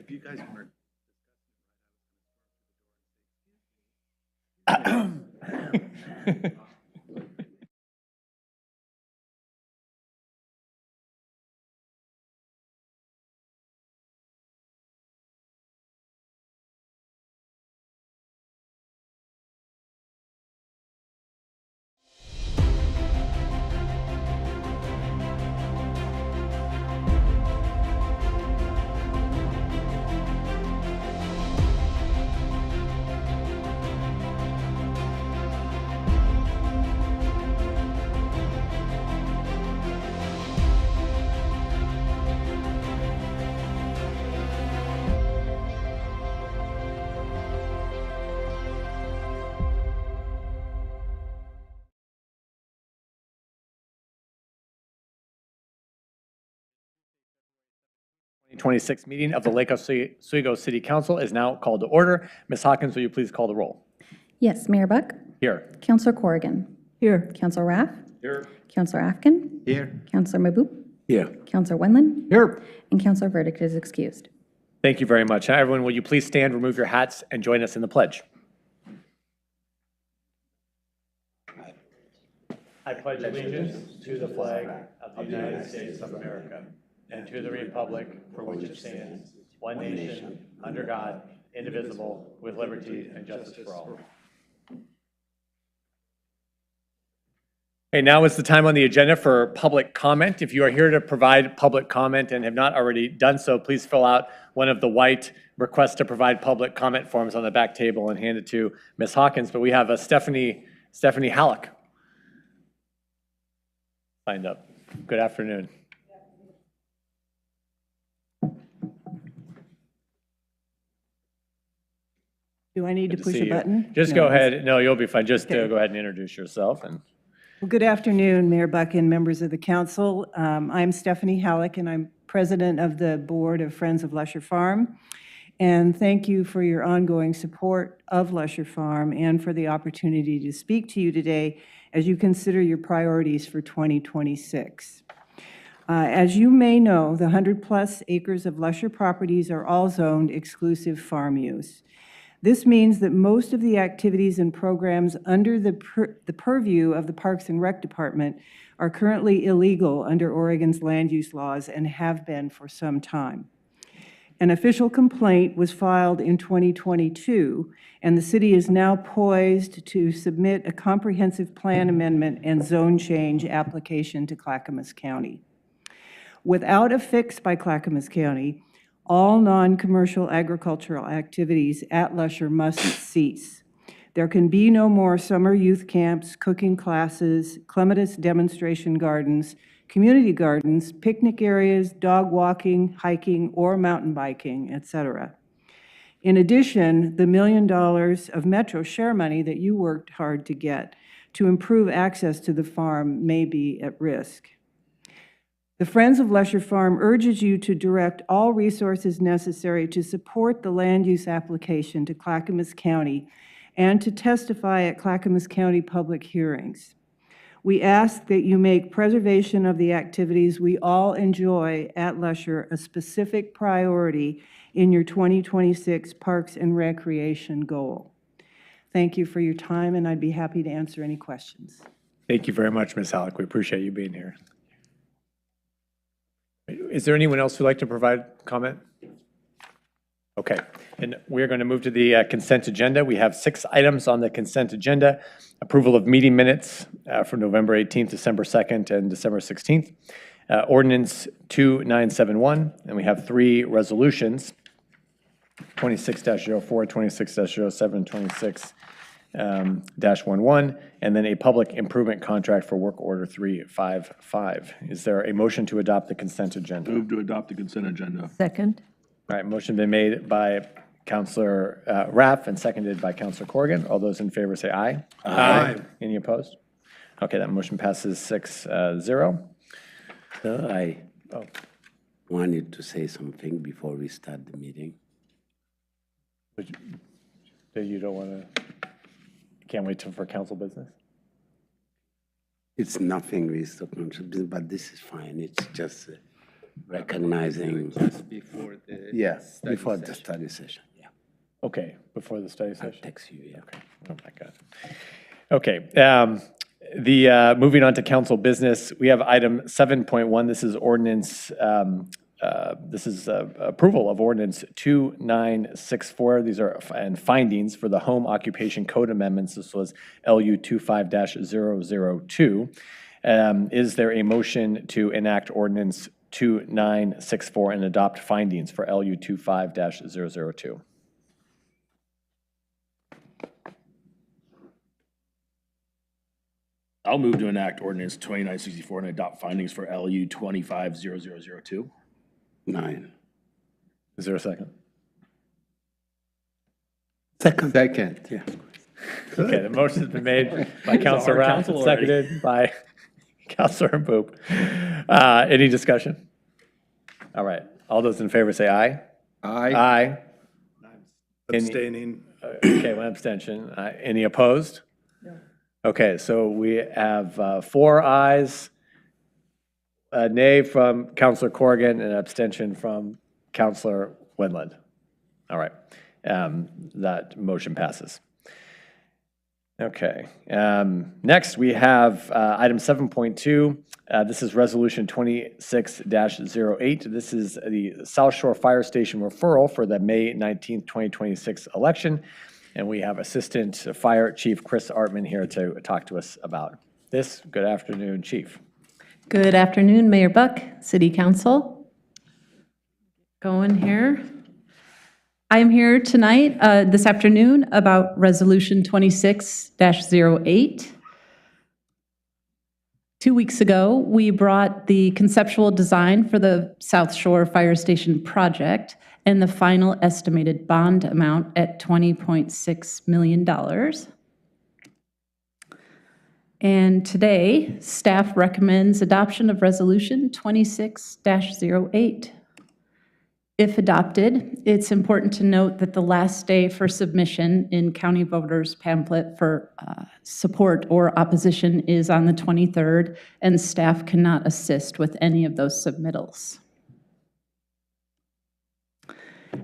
If you guys weren't. '26 meeting of the Lake Oswego City Council is now called to order. Ms. Hawkins, will you please call the roll? Yes, Mayor Buck. Here. Councillor Corrigan. Here. Councillor Raff. Here. Councillor Afkin. Here. Councillor Maboop. Here. Councillor Wendland. Here. And Councillor Verdict is excused. Thank you very much. Now, everyone, will you please stand, remove your hats, and join us in the pledge? I pledge allegiance to the flag of the United States of America and to the republic for which it stands, one nation, under God, indivisible, with liberty and justice for all. Okay, now is the time on the agenda for public comment. If you are here to provide public comment and have not already done so, please fill out one of the white request to provide public comment forms on the back table and hand it to Ms. Hawkins. But we have a Stephanie Halleck signed up. Good afternoon. Do I need to Good push see a you. button? Just No. go ahead. No, you'll be fine. Just Okay. go ahead and introduce yourself. And Well, good afternoon, Mayor Buck and members of the council. I'm Stephanie Halleck, and I'm president of the board of Friends of Lusher Farm. And thank you for your ongoing support of Lusher Farm and for the opportunity to speak to you today as you consider your priorities for 2026. As you may know, the 100-plus acres of Lusher properties are all zoned exclusive farm use. This means that most of the activities and programs under the purview of the Parks and Rec Department are currently illegal under Oregon's land use laws and have been for some time. An official complaint was filed in 2022, and the city is now poised to submit a comprehensive plan amendment and zone change application to Clackamas County. Without a fix by Clackamas County, all non-commercial agricultural activities at Lusher must cease. There can be no more summer youth camps, cooking classes, clematis demonstration gardens, community gardens, picnic areas, dog walking, hiking, or mountain biking, etc. In addition, the $1 million of Metro Share money that you worked hard to get to improve access to the farm may be at risk. The Friends of Lusher Farm urges you to direct all resources necessary to support the land use application to Clackamas County and to testify at Clackamas County public hearings. We ask that you make preservation of the activities we all enjoy at Lusher a specific priority in your 2026 Parks and Recreation goal. Thank you for your time, and I'd be happy to answer any questions. thank you very much, Ms. Halleck. We appreciate you being here. Is there anyone else who'd like to provide comment? Okay, and we're going to move to the consent agenda. We have 6 items on the consent agenda. Approval of meeting minutes from November 18th, December 2nd, and December 16th. Ordinance 2971, and we have 3 resolutions, 26-04, 26-07, 26-11, and then a public improvement contract for work order 355. Is there a motion to adopt the consent agenda? Move to adopt the consent agenda. Second. All right, motion been made by Councillor Raff and seconded by Councillor Corrigan. All those in favor say aye. Aye. Any opposed? Okay, that motion passes 6-0. I wanted to say something before we start the meeting. You don't want to, can't wait for council business? It's nothing with the council business, but this is fine. It's just recognizing, Before the. yeah, study before the session. study session, yeah. Okay, before the study I'll session? text you, yeah. Oh, my God. Okay, moving on to council business, we have item 7.1. This is ordinance, approval of ordinance 2964. These are and findings for the home occupation code amendments. This was LU 25-002. Is there a motion to enact ordinance 2964 and adopt findings for LU 25-002? I'll move to enact ordinance 2964 and adopt findings for LU 25-0002. 9. Is there a second? Second. Second. Yeah. Okay, the motion's been made by Councilor our Rath, council already. seconded by Councilor Boop. Any discussion? All right, all those in favor say aye. Aye. Aye. Abstaining. Okay, one abstention. Any opposed? Okay, so we have 4 ayes, a nay from Councilor Corrigan, and an abstention from Councilor Wendland. All right, that motion passes. Okay, next we have item 7.2. This is Resolution 26-08. This is the South Shore Fire Station referral for the May 19th, 2026 election. And we have Assistant Fire Chief Chris Artman here to talk to us about this. Good afternoon, Chief. Good afternoon, Mayor Buck, City Council. Going here. I am here tonight, this afternoon, about Resolution 26-08. 2 weeks ago, we brought the conceptual design for the South Shore Fire Station project and the final estimated bond amount at $20.6 million. And today, staff recommends adoption of Resolution 26-08. If adopted, it's important to note that the last day for submission in county voters pamphlet for support or opposition is on the 23rd, and staff cannot assist with any of those submittals.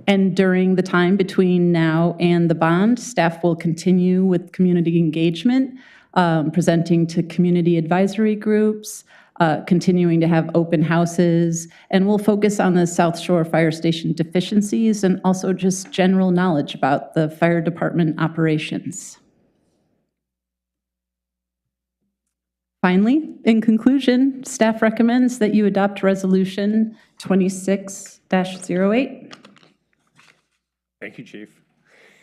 And during the time between now and the bond, staff will continue with community engagement, presenting to community advisory groups, continuing to have open houses, and we'll focus on the South Shore Fire Station deficiencies and also just general knowledge about the fire department operations. Finally, in conclusion, staff recommends that you adopt Resolution 26-08. Thank you, Chief.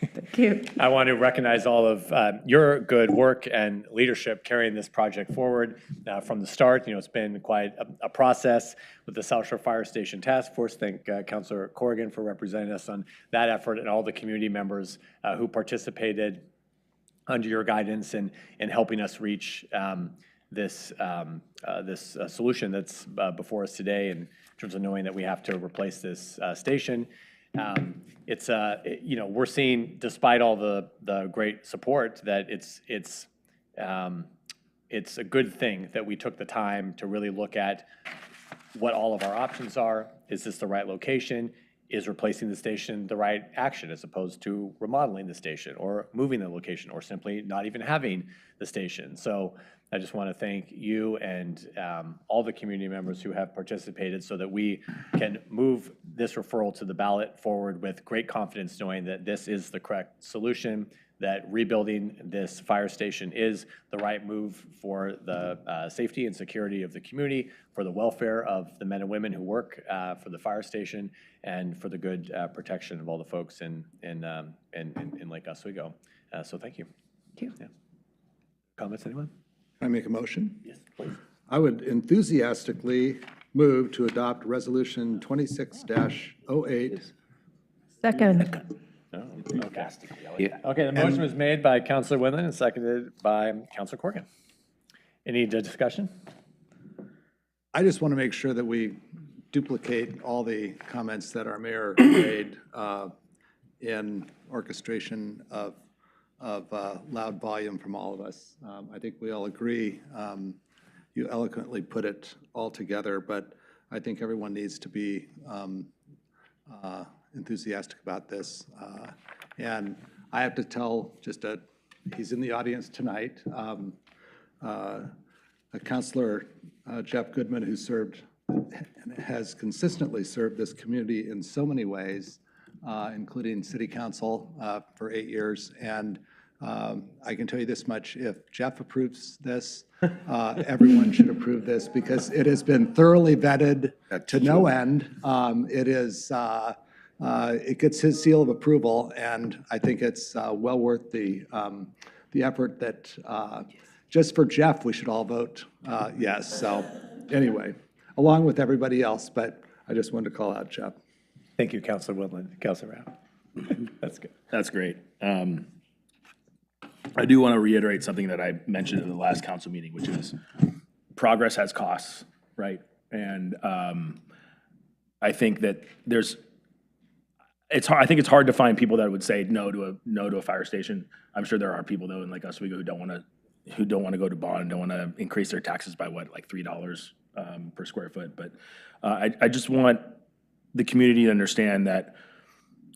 Thank you. I want to recognize all of your good work and leadership carrying this project forward from the start. You know, it's been quite a process with the South Shore Fire Station Task Force. Thank Councilor Corrigan for representing us on that effort and all the community members who participated under your guidance and helping us reach this solution that's before us today in terms of knowing that we have to replace this station. You know, we're seeing, despite all the great support, that it's a good thing that we took the time to really look at what all of our options are. Is this the right location? Is replacing the station the right action as opposed to remodeling the station or moving the location or simply not even having the station? So I just want to thank you and all the community members who have participated so that we can move this referral to the ballot forward with great confidence, knowing that this is the correct solution, that rebuilding this fire station is the right move for the safety and security of the community, for the welfare of the men and women who work for the fire station, and for the good protection of all the folks in Lake Oswego. So thank you. Thank you. Yeah. Comments, anyone? Can I make a motion? Yes, please. I would enthusiastically move to adopt Resolution 26-08. Second. Oh, okay. Yeah. Okay, the motion was made by Councilor Wendland and seconded by Councilor Corrigan. Any discussion? I just want to make sure that we duplicate all the comments that our mayor made in orchestration of loud volume from all of us. I think we all agree. You eloquently put it all together, but I think everyone needs to be enthusiastic about this. And I have to tell, he's in the audience tonight, Councilor Jeff Goodman, who served and has consistently served this community in so many ways, including city council for 8 years. And I can tell you this much, if Jeff approves this, everyone should approve this because it has been thoroughly vetted to no end. It gets his seal of approval, and I think it's well worth the effort that, just for Jeff, we should all vote yes. So anyway, along with everybody else, but I just wanted to call out Jeff. Thank you, Councilor Woodland. Councilor Rao. That's good. That's great. I do want to reiterate something that I mentioned in the last council meeting, which is progress has costs, right? And I think that I think it's hard to find people that would say no to a fire station. I'm sure there are people though in like Oswego who don't want to go to bond, don't want to increase their taxes by what, like $3 per square foot. But I just want the community to understand that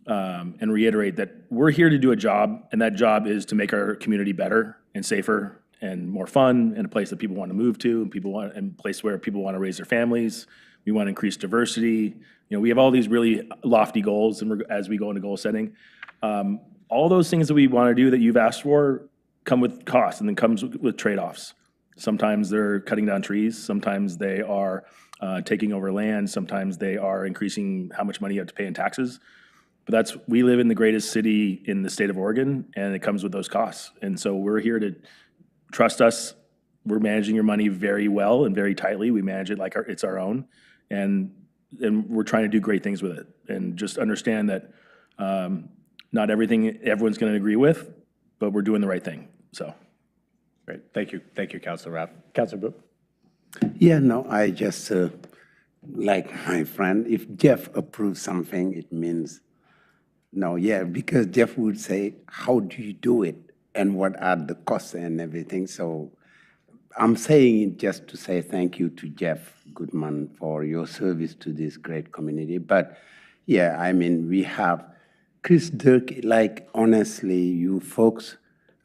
and reiterate that we're here to do a job, and that job is to make our community better and safer and more fun, and a place that people want to move to, and a place where people want to raise their families. We want to increase diversity. We have all these really lofty goals, and as we go into goal setting, all those things that we want to do that you've asked for come with costs, and then comes with trade-offs. Sometimes they're cutting down trees. Sometimes they are taking over land. Sometimes they are increasing how much money you have to pay in taxes. But we live in the greatest city in the state of Oregon, and it comes with those costs. And so we're here to trust us. We're managing your money very well and very tightly. We manage it like it's our own, and we're trying to do great things with it. And just understand that not everything everyone's going to agree with, but we're doing the right thing. So, Great. Thank you, Councilor Rao. Councilor Boop. Yeah, no, I just, like my friend, if Jeff approves something, it means no, yeah, because Jeff would say, how do you do it? And what are the costs and everything? So I'm saying it just to say thank you to Jeff Goodman for your service to this great community. But yeah, I mean, we have Chris Dirk, like honestly, you folks,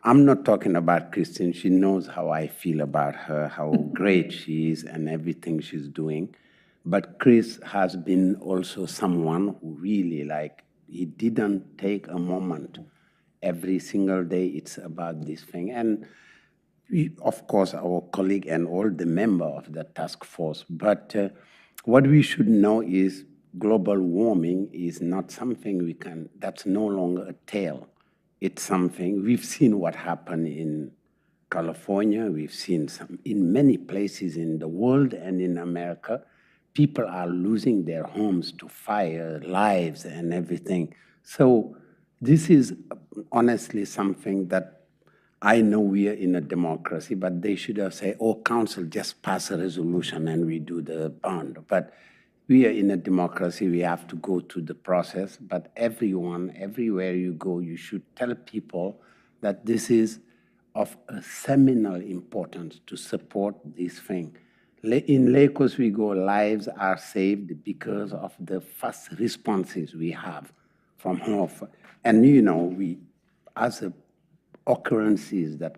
I'm not talking about Christine. She knows how I feel about her, how great she is and everything she's doing. But Chris has been also someone who really he didn't take a moment. Every single day it's about this thing. And we, of course, our colleague and all the member of the task force. But what we should know is global warming is not something that's no longer a tale. It's something, we've seen what happened in California, we've seen in many places in the world and in America. People are losing their homes to fire, lives, and everything. So this is honestly something that I know we are in a democracy, but they should have said, oh, council, just pass a resolution and we do the bond. But we are in a democracy, we have to go through the process. But everyone, everywhere you go, you should tell people that this is of a seminal importance to support this thing. In Lake Oswego, lives are saved because of the fast responses we have from her. And we, as occurrences that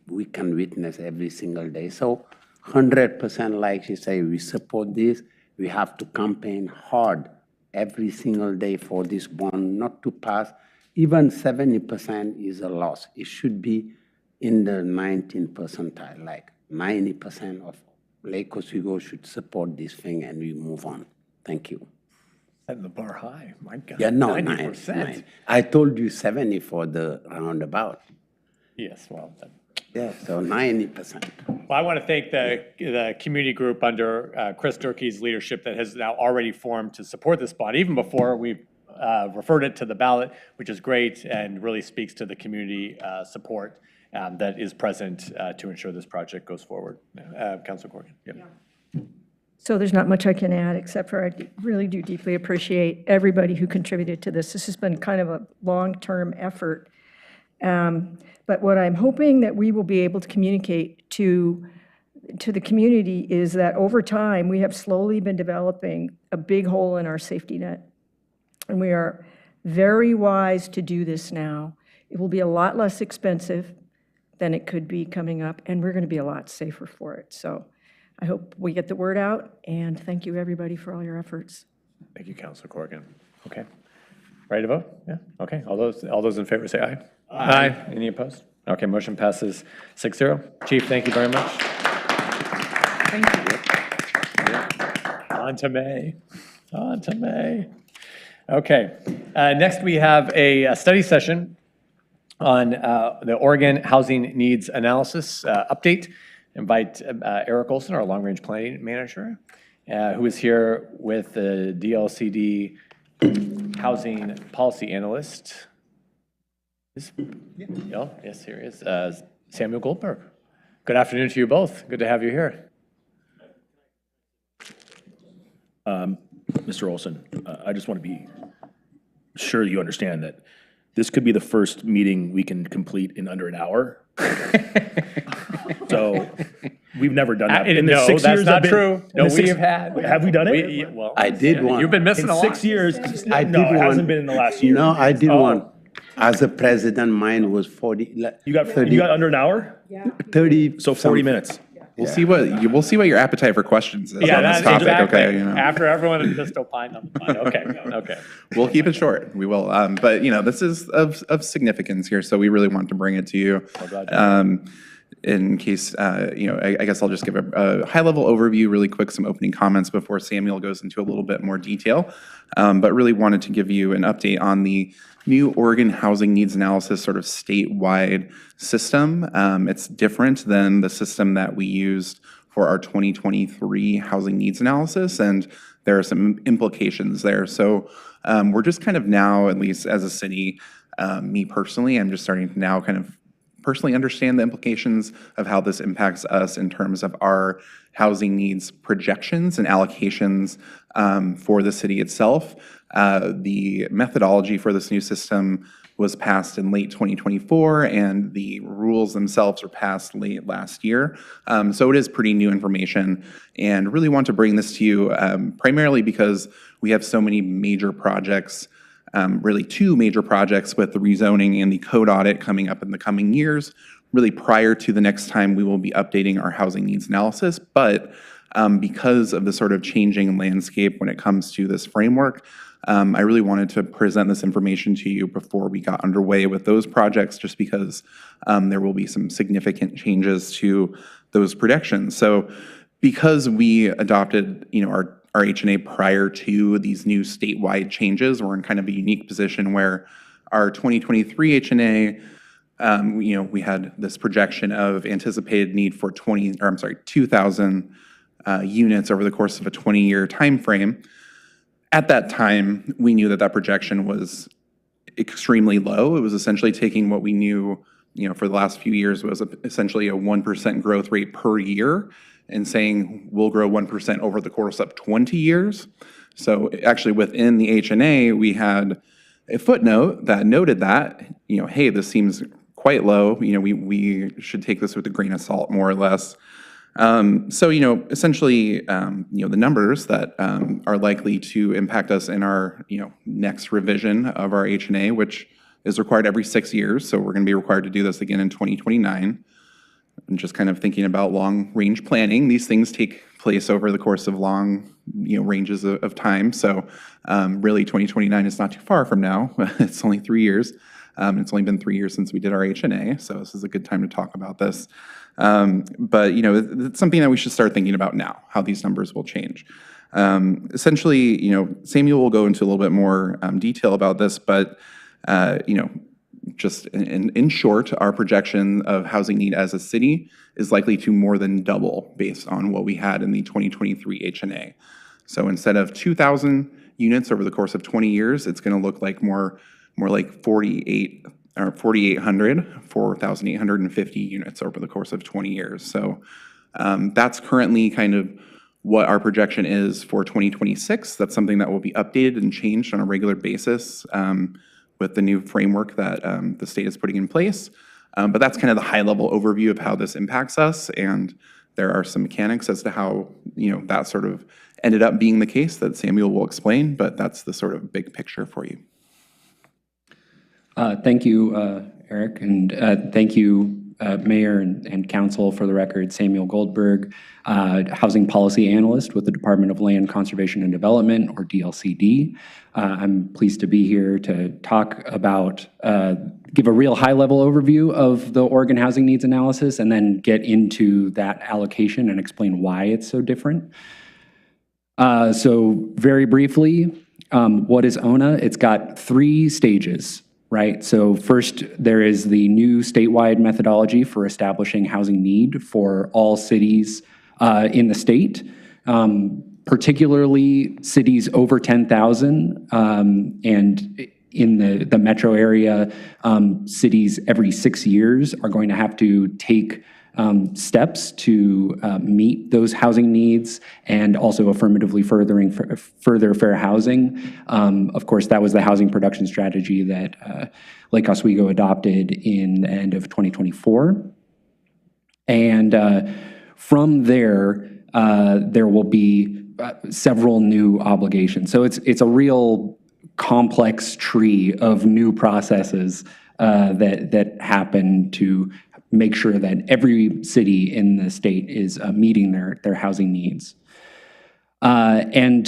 we can witness every single day. So 100%, like she said, we support this. We have to campaign hard every single day for this bond not to pass. Even 70% is a loss. It should be in the 19th percentile, like 90% of Lake Oswego should support this thing and we move on. Thank you. Setting the bar high. My God. Yeah, no, 90%. nine. I told you 70 for the roundabout. Yes, well, Yeah, so 90%. well, I want to thank the community group under Chris Durkee's leadership that has now already formed to support this bond, even before we referred it to the ballot, which is great and really speaks to the community support that is present to ensure this project goes forward. Councilor Corrigan. Yep. So there's not much I can add, except for I really do deeply appreciate everybody who contributed to this. This has been kind of a long-term effort. But what I'm hoping that we will be able to communicate to to the community is that over time, we have slowly been developing a big hole in our safety net. And we are very wise to do this now. It will be a lot less expensive than it could be coming up, and we're going to be a lot safer for it. So I hope we get the word out, and thank you, everybody, for all your efforts. Thank you, Councilor Corrigan. Okay. Ready to vote? Yeah, okay. All those in favor say aye. Aye. Any opposed? Okay, motion passes 6-0. Chief, thank you very much. Thank you. On to May. On to May. Okay. Next, we have a study session on the Oregon Housing Needs Analysis update. Invite Eric Olson, our long-range planning manager, who is here with the DLCD housing policy analyst. Yes, here is Samuel Goldberg. Good afternoon to you both. Good to have you here. Mr. Olson, I just want to be sure you understand that this could be the first meeting we can complete in under an hour. So we've never done that. In the No, 6 that's years not I've been- true. No, in the six- we've had. Have we done it? Well, I did one. You've been missing In a lot. 6 years? I No, did it hasn't one. been in the last year. No, I did one. As a president, mine was 40, You got 30, you got under an hour? 30. So 40 minutes. We'll see what your appetite for questions is Yeah, on this that's topic. exactly. Okay, you know. After everyone has just opined on the fun. Okay, okay. We'll keep it short. We will. But this is of significance here, so we really want to bring it to you. In case, I guess I'll just give a high-level overview really quick, some opening comments before Samuel goes into a little bit more detail. But really wanted to give you an update on the new Oregon Housing Needs Analysis sort of statewide system. It's different than the system that we used for our 2023 housing needs analysis, and there are some implications there. So we're just kind of now, at least as a city, me personally, I'm just starting to now kind of personally understand the implications of how this impacts us in terms of our housing needs projections and allocations for the city itself. The methodology for this new system was passed in late 2024, and the rules themselves were passed late last year. So it is pretty new information, and really want to bring this to you primarily because we have so many major projects, really two major projects with the rezoning and the code audit coming up in the coming years, really prior to the next time we will be updating our housing needs analysis. But because of the sort of changing landscape when it comes to this framework, I really wanted to present this information to you before we got underway with those projects, just because there will be some significant changes to those projections. So because we adopted, our H&A prior to these new statewide changes, we're in kind of a unique position where our 2023 H&A, we had this projection of anticipated need for 2,000 units over the course of a 20-year time frame. At that time, we knew that projection was extremely low. It was essentially taking what we knew, for the last few years was essentially a 1% growth rate per year, and saying we'll grow 1% over the course of 20 years. So actually within the H&A, we had a footnote that noted that, hey, this seems quite low. We should take this with a grain of salt, more or less. So, essentially, the numbers that are likely to impact us in our, next revision of our H&A, which is required every 6 years. So we're going to be required to do this again in 2029. And just kind of thinking about long-range planning, these things take place over the course of long, ranges of time. So really 2029 is not too far from now. It's only 3 years. It's only been 3 years since we did our H&A, so this is a good time to talk about this. But, it's something that we should start thinking about now, how these numbers will change. Essentially, Samuel will go into a little bit more detail about this, but, just in short, our projection of housing need as a city is likely to more than double based on what we had in the 2023 H&A. So instead of 2,000 units over the course of 20 years, it's going to look like more like 4,850 units over the course of 20 years. So that's currently kind of what our projection is for 2026. That's something that will be updated and changed on a regular basis with the new framework that the state is putting in place. But that's kind of the high-level overview of how this impacts us. And There are some mechanics as to how, that sort of ended up being the case that Samuel will explain, but that's the sort of big picture for you. Thank you, Eric, and thank you, Mayor and Council. For the record, Samuel Goldberg, Housing Policy Analyst with the Department of Land Conservation and Development, or DLCD. I'm pleased to be here to talk about, give a real high-level overview of the Oregon Housing Needs Analysis, and then get into that allocation and explain why it's so different. So very briefly, what is ONA? It's got 3 stages. Right, so first there is the new statewide methodology for establishing housing need for all cities in the state, particularly cities over 10,000, and in the metro area, cities every 6 years are going to have to take steps to meet those housing needs and also affirmatively further fair housing. Of course, that was the housing production strategy that Lake Oswego adopted in the end of 2024. And from there, there will be several new obligations. So it's a real complex tree of new processes that happen to make sure that every city in the state is meeting their housing needs. And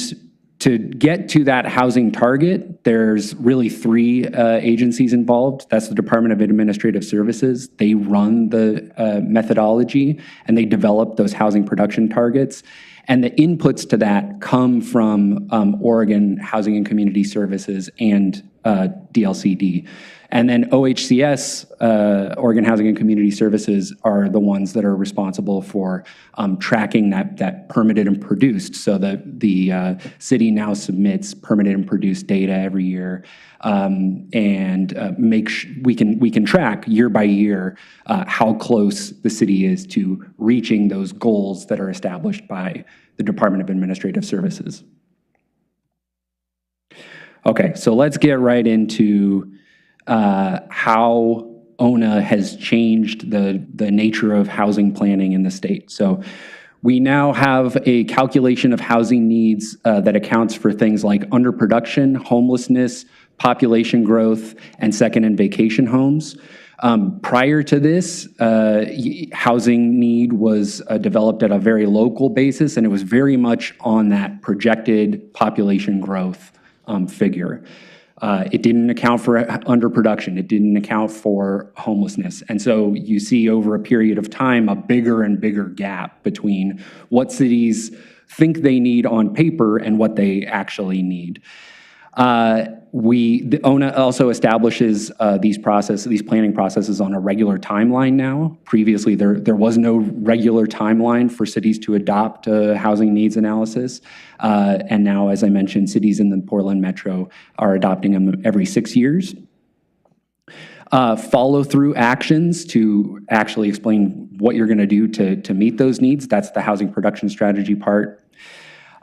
to get to that housing target, there's really 3 agencies involved. That's the Department of Administrative Services. They run the methodology, and they develop those housing production targets. And the inputs to that come from Oregon Housing and Community Services and DLCD. And then OHCS, Oregon Housing and Community Services, are the ones that are responsible for tracking that permitted and produced. So the city now submits permitted and produced data every year, and we can track year by year how close the city is to reaching those goals that are established by the Department of Administrative Services. Okay, so let's get right into how ONA has changed the nature of housing planning in the state. So we now have a calculation of housing needs that accounts for things like underproduction, homelessness, population growth, and second and vacation homes. Prior to this, housing need was developed at a very local basis, and it was very much on that projected population growth figure. It didn't account for underproduction. It didn't account for homelessness. And so you see over a period of time a bigger and bigger gap between what cities think they need on paper and what they actually need. The ONA also establishes these planning processes on a regular timeline now. Previously, there was no regular timeline for cities to adopt a housing needs analysis. And now, as I mentioned, cities in the Portland metro are adopting them every 6 years. Follow-through actions to actually explain what you're going to do to meet those needs. That's the housing production strategy part.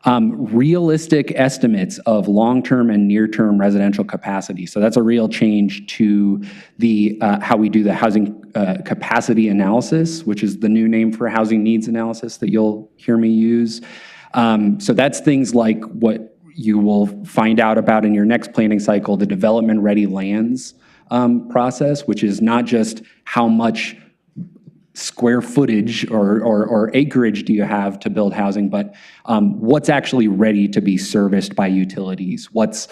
Realistic estimates of long-term and near-term residential capacity. So that's a real change to the how we do the housing capacity analysis, which is the new name for housing needs analysis that you'll hear me use. So that's things like what you will find out about in your next planning cycle, the development ready lands process, which is not just how much square footage or acreage do you have to build housing, but what's actually ready to be serviced by utilities, what's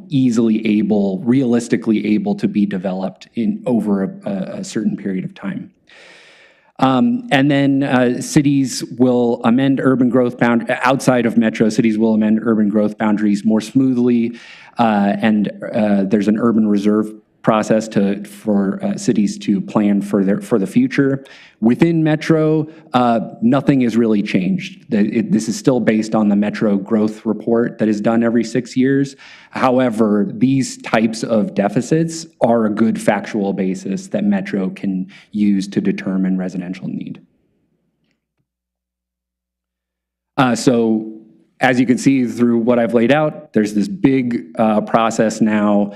easily able, realistically able to be developed in over a certain period of time. And then cities will amend urban growth outside of metro cities will amend urban growth boundaries more smoothly, and there's an urban reserve process for cities to plan for the future. Within metro, nothing is really changed. This is still based on the metro growth report that is done every 6 years. However, these types of deficits are a good factual basis that metro can use to determine residential need. So as you can see through what I've laid out, there's this big process now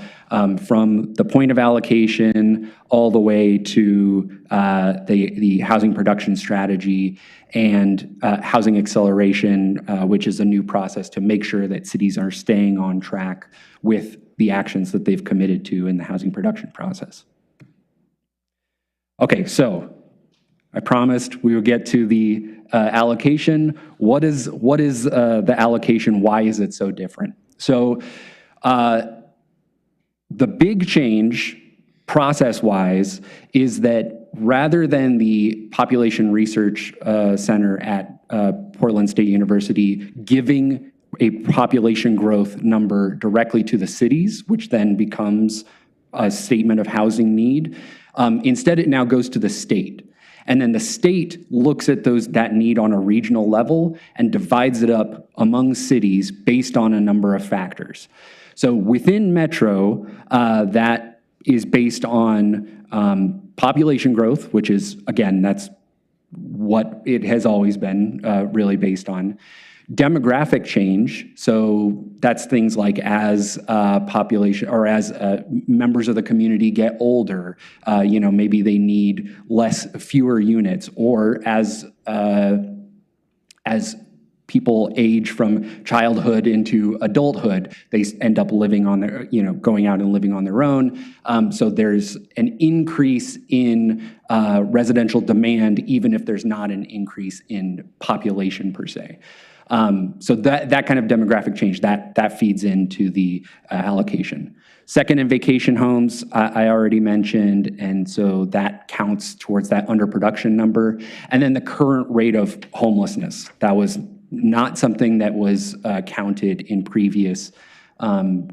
from the point of allocation all the way to the housing production strategy and housing acceleration, which is a new process to make sure that cities are staying on track with the actions that they've committed to in the housing production process. Okay, so I promised we would get to the allocation. What is the allocation? Why is it so different? So the big change process-wise is that rather than the Population Research Center at Portland State University giving a population growth number directly to the cities, which then becomes a statement of housing need, instead it now goes to the state. And then the state looks at that need on a regional level and divides it up among cities based on a number of factors. So within Metro, that is based on population growth, which is, again, that's what it has always been really based on. Demographic change, so that's things like as population or as members of the community get older, maybe they need fewer units, or as people age from childhood into adulthood, they end up living on their, going out and living on their own. So there's an increase in residential demand, even if there's not an increase in population per se. So that kind of demographic change, that feeds into the allocation. Second, in vacation homes, I already mentioned, and so that counts towards that underproduction number. And then the current rate of homelessness, that was not something that was counted in previous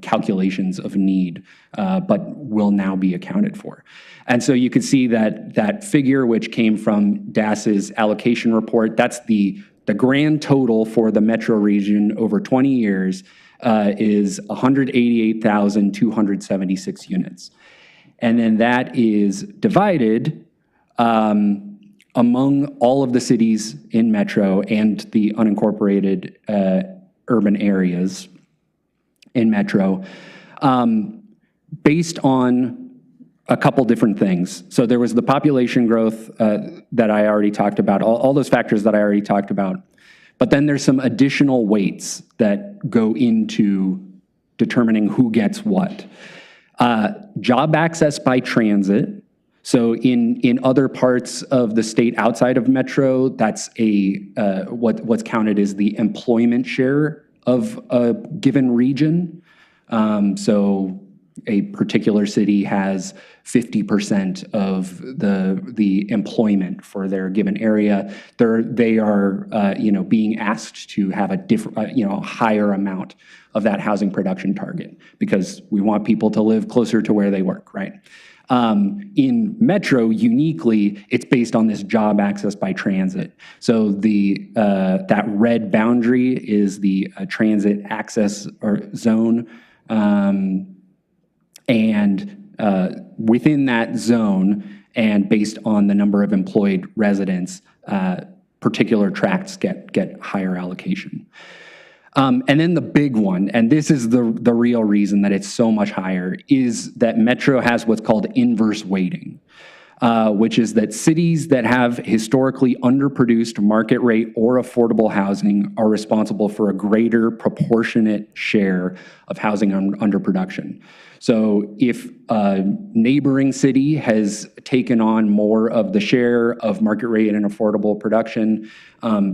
calculations of need, but will now be accounted for. And so you can see that figure, which came from DAS's allocation report, that's the grand total for the metro region over 20 years is 188,276 units. And then that is divided among all of the cities in Metro and the unincorporated urban areas in Metro based on a couple different things. So there was the population growth that I already talked about, all those factors that I already talked about. But then there's some additional weights that go into determining who gets what. Job access by transit. So in other parts of the state outside of Metro, that's what's counted as the employment share of a given region. So a particular city has 50% of the employment for their given area. They are being asked to have a different, higher amount of that housing production target because we want people to live closer to where they work, right? In Metro, uniquely, it's based on this job access by transit. So that red boundary is the transit access or zone. And within that zone, and based on the number of employed residents, particular tracts get higher allocation. And then the big one, and this is the real reason that it's so much higher, is that Metro has what's called inverse weighting, which is that cities that have historically underproduced market rate or affordable housing are responsible for a greater proportionate share of housing underproduction. So if a neighboring city has taken on more of the share of market rate and affordable production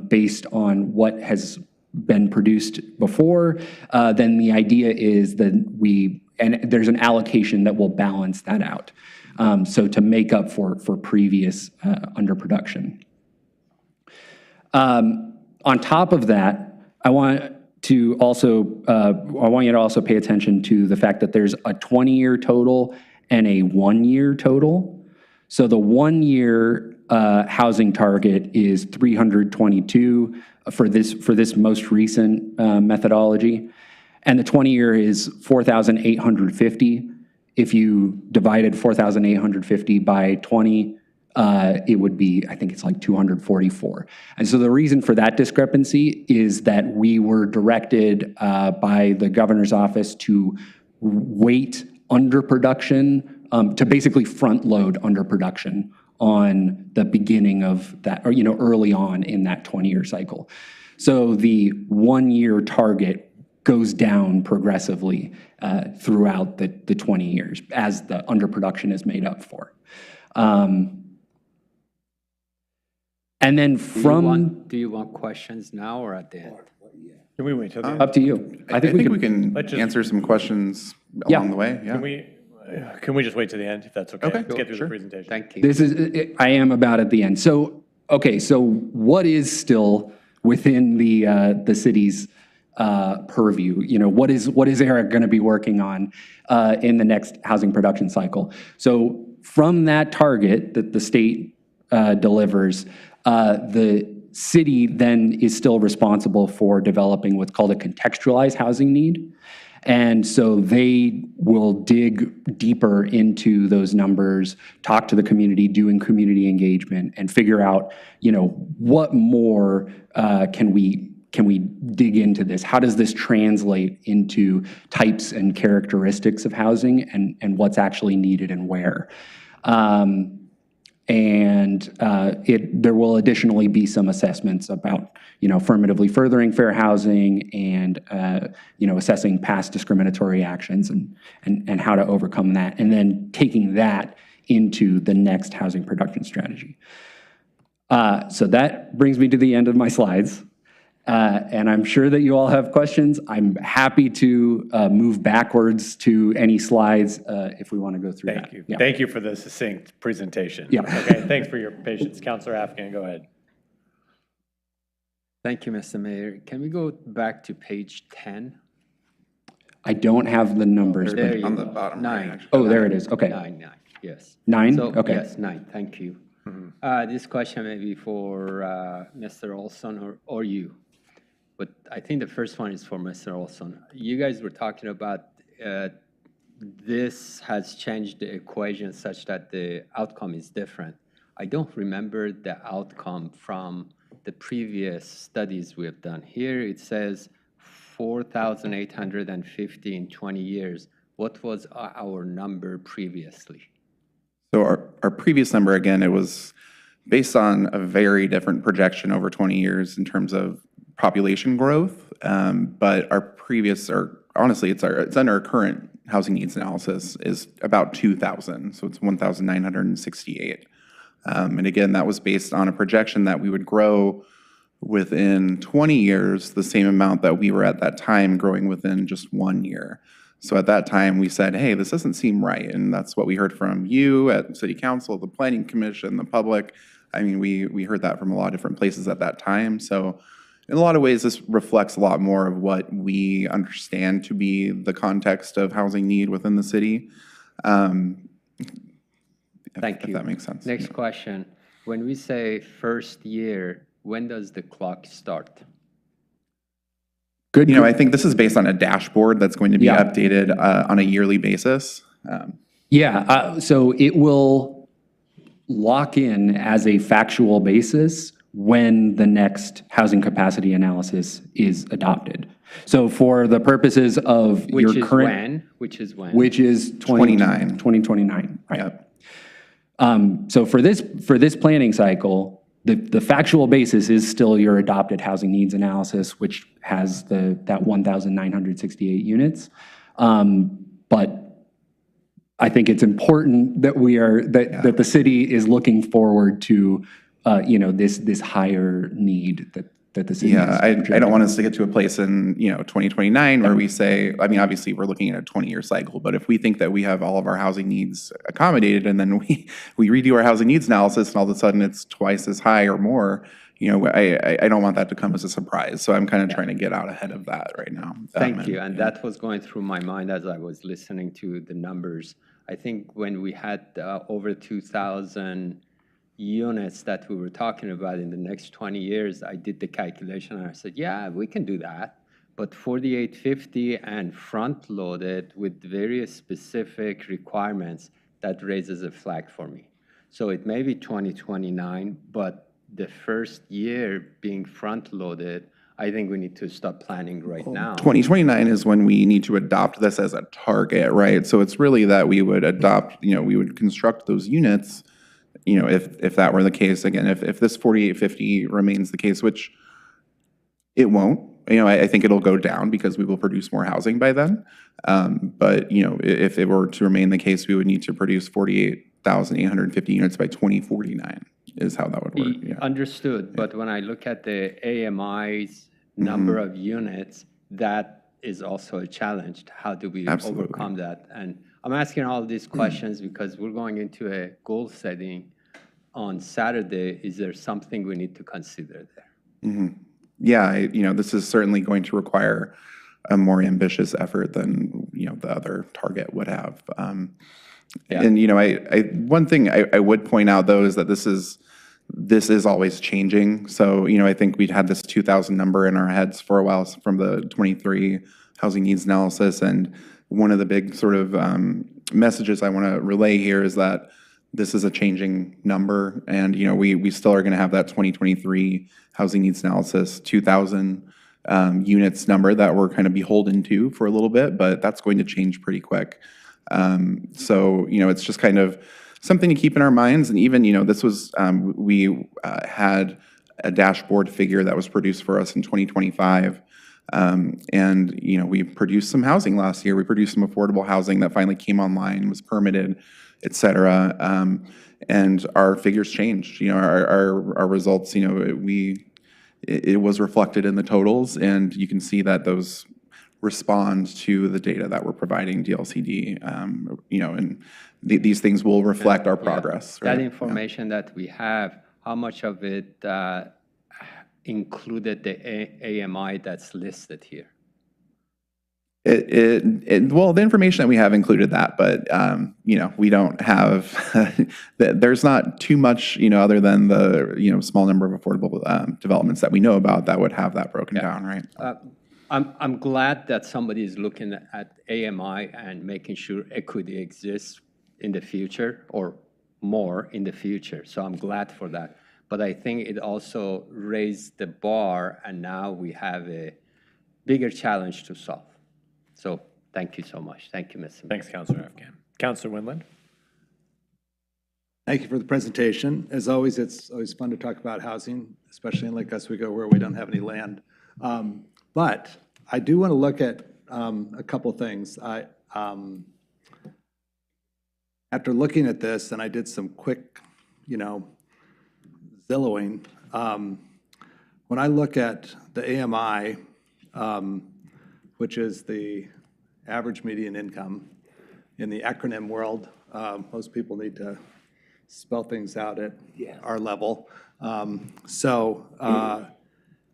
based on what has been produced before, then the idea is that there's an allocation that will balance that out. So to make up for previous underproduction. On top of that, I want you to also pay attention to the fact that there's a 20-year total and a 1-year total. So the 1-year housing target is 322 for this most recent methodology, and the 20-year is 4,850. If you divided 4,850 by 20, it would be, I think it's like 244. And so the reason for that discrepancy is that we were directed by the governor's office to weight underproduction, to basically front load underproduction on the beginning of that, or, early on in that 20-year cycle. So the 1-year target goes down progressively throughout the 20 years as the underproduction is made up for. And then Do you want questions now or at the end? Can we wait till the end? up to you. I think we can let's just- answer some questions Yeah. along the way, yeah. Can we just wait to the end, if that's okay? Okay, Let's get through sure. the presentation. Thank you. This is, I am about at the end. So, okay, so what is still within the city's purview? What is Eric going to be working on in the next housing production cycle? So from that target that the state delivers, the city then is still responsible for developing what's called a contextualized housing need. And so they will dig deeper into those numbers, talk to the community, doing community engagement, and figure out, what more can we dig into this? How does this translate into types and characteristics of housing, and what's actually needed and where? There will additionally be some assessments about, affirmatively furthering fair housing and, assessing past discriminatory actions and how to overcome that, and then taking that into the next housing production strategy. So that brings me to the end of my slides. And I'm sure that you all have questions. I'm happy to move backwards to any slides if we want to go through that. Thank you. Yeah. Thank you for the succinct presentation. Yeah. Okay, thanks for your patience. Councilor Afghan, go ahead. Thank you, Mr. Mayor. Can we go back to page 10? I don't have the numbers. There But, you On the go. bottom right, 9. actually. oh, there it is. Okay. 9, yes. 9? So, Okay. Yes, 9, thank you. This question may be for Mr. Olson or you, but I think the first one is for Mr. Olson. You guys were talking about this has changed the equation such that the outcome is different. I don't remember the outcome from the previous studies we have done. Here it says 4,850 in 20 years. What was our number previously? So our previous number, again, it was based on a very different projection over 20 years in terms of population growth. But our previous, or honestly, it's under our current housing needs analysis, is about 2,000. So it's 1,968. And again, that was based on a projection that we would grow within 20 years the same amount that we were at that time growing within just 1 year. So at that time, we said, hey, this doesn't seem right. And that's what we heard from you at City Council, the Planning Commission, the public. I mean, we heard that from a lot of different places at that time. So in a lot of ways, this reflects a lot more of what we understand to be the context of housing need within the city. Thank you. If that makes sense. Next question. When we say first year, when does the clock start? Good. I think this is based on a dashboard that's going to be Yeah. updated on a yearly basis. Yeah, so it will lock in as a factual basis when the next housing capacity analysis is adopted. So for the purposes of your current. Which is when? Which is 29. 2029, right? Yep. So for this planning cycle, the factual basis is still your adopted housing needs analysis, which has that 1,968 units. But I think it's important that that the city is looking forward to, this higher need that the city Yeah, has. I don't want us to get to a place in, 2029 where we say, I mean, obviously, we're looking at a 20-year cycle, but if we think that we have all of our housing needs accommodated, and then we redo our housing needs analysis, and all of a sudden it's twice as high or more, I don't want that to come as a surprise. So I'm kind of trying to get out ahead of that right now. Thank you. And that was going through my mind as I was listening to the numbers. I think when we had over 2,000 units that we were talking about in the next 20 years, I did the calculation and I said, yeah, we can do that. But 4,850 and front-loaded with very specific requirements, that raises a flag for me. So it may be 2029, but the first year being front-loaded, I think we need to start planning right now. 2029 is when we need to adopt this as a target, right? So it's really that we would adopt, we would construct those units, if that were the case. Again, if this 4850 remains the case, which it won't, I think it'll go down because we will produce more housing by then. But, if it were to remain the case, we would need to produce 48,850 units by 2049 is how that would work. Yeah. Understood, but when I look at the AMI's number of units, that is also a challenge. How do we overcome that? And I'm asking all these questions because we're going into a goal setting on Saturday. Is there something we need to consider there? Yeah, this is certainly going to require a more ambitious effort than, the other target would have. And, one thing I would point out, though, is that this is always changing. So, I think we'd had this 2,000 number in our heads for a while from the 23 housing needs analysis. And one of the big sort of messages I want to relay here is that this is a changing number. And, we still are going to have that 2023 housing needs analysis 2,000 units number that we're kind of beholden to for a little bit, but that's going to change pretty quick. So, it's just kind of something to keep in our minds. And even, this was, we had a dashboard figure that was produced for us in 2025. And, we produced some housing last year. We produced some affordable housing that finally came online, was permitted, et cetera. And our figures changed. Our results, it was reflected in the totals, and you can see that those respond to the data that we're providing DLCD, and these things will reflect our progress. That information that we have, how much of it included the AMI that's listed here? Well, the information that we have included that, but, we don't have, there's not too much, other than the, small number of affordable developments that we know about that would have that broken down, right? I'm glad that somebody is looking at AMI and making sure equity exists in the future or more in the future. So I'm glad for that. But I think it also raised the bar, and now we have a bigger challenge to solve. So thank you so much. Thank you, Mr. Mayor. Thanks, Councilor Afghan. Councilor Wendland? Thank you for the presentation. As always, it's always fun to talk about housing, especially in Lake Oswego where we don't have any land. But I do want to look at a couple things. After looking at this, and I did some quick, Zillowing, when I look at the AMI, which is the average median income in the acronym world, most people need to spell things out at our level.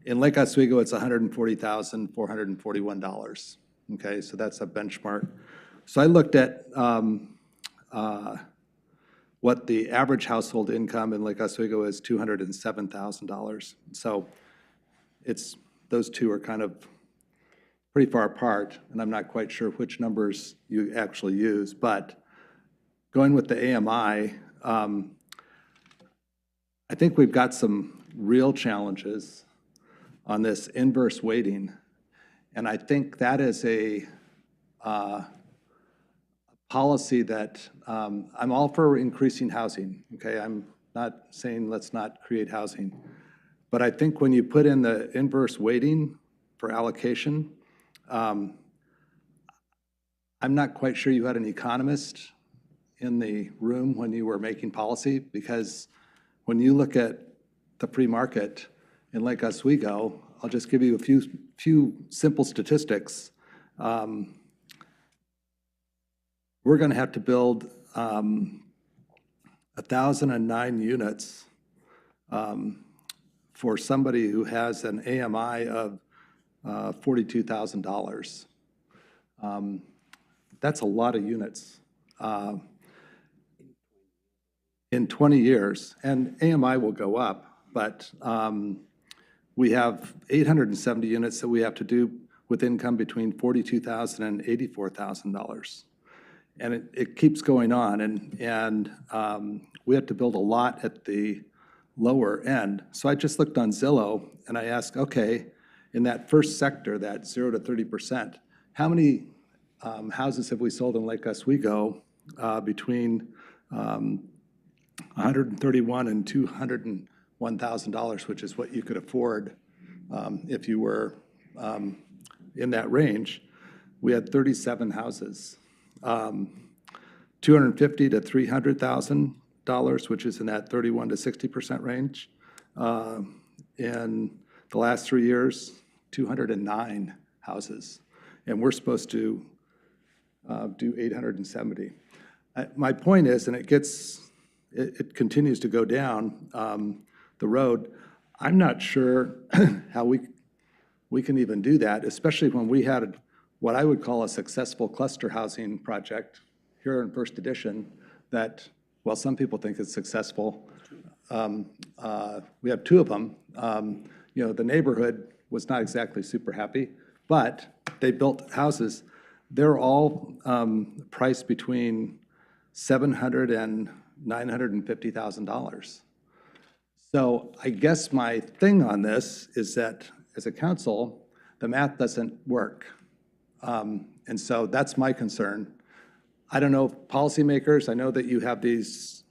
In Lake Oswego, it's $140,441. Okay, so that's a benchmark. So I looked at what the average household income in Lake Oswego is, $207,000. So those two are kind of pretty far apart, and I'm not quite sure which numbers you actually use, but going with the AMI, I think we've got some real challenges on this inverse weighting, and I think that is a policy that I'm all for increasing housing, okay? I'm not saying let's not create housing, but I think when you put in the inverse weighting for allocation, I'm not quite sure you had an economist in the room when you were making policy, because when you look at the free market in Lake Oswego, I'll just give you a few simple statistics. We're going to have to build 1,009 units for somebody who has an AMI of $42,000. That's a lot of units in 20 years, and AMI will go up, but we have 870 units that we have to do with income between $42,000 and $84,000. and it keeps going on, and we have to build a lot at the lower end. So I just looked on Zillow, and I asked, okay, in that first sector, that 0 to 30%, how many houses have we sold in Lake Oswego between $131,000 and $201,000, which is what you could afford if you were in that range? We had 37 houses, $250,000 to $300,000, which is in that 31 to 60% range. In the last 3 years, 209 houses, and we're supposed to do 870. My point is, and it continues to go down the road. I'm not sure how we can even do that, especially when we had what I would call a successful cluster housing project here in First Edition that, well, some people think it's successful. We have 2 of them. The neighborhood was not exactly super happy, but they built houses. They're all priced between $700,000 and $950,000. So I guess my thing on this is that as a council, the math doesn't work. And so that's my concern. I don't know, policymakers, I know that you have these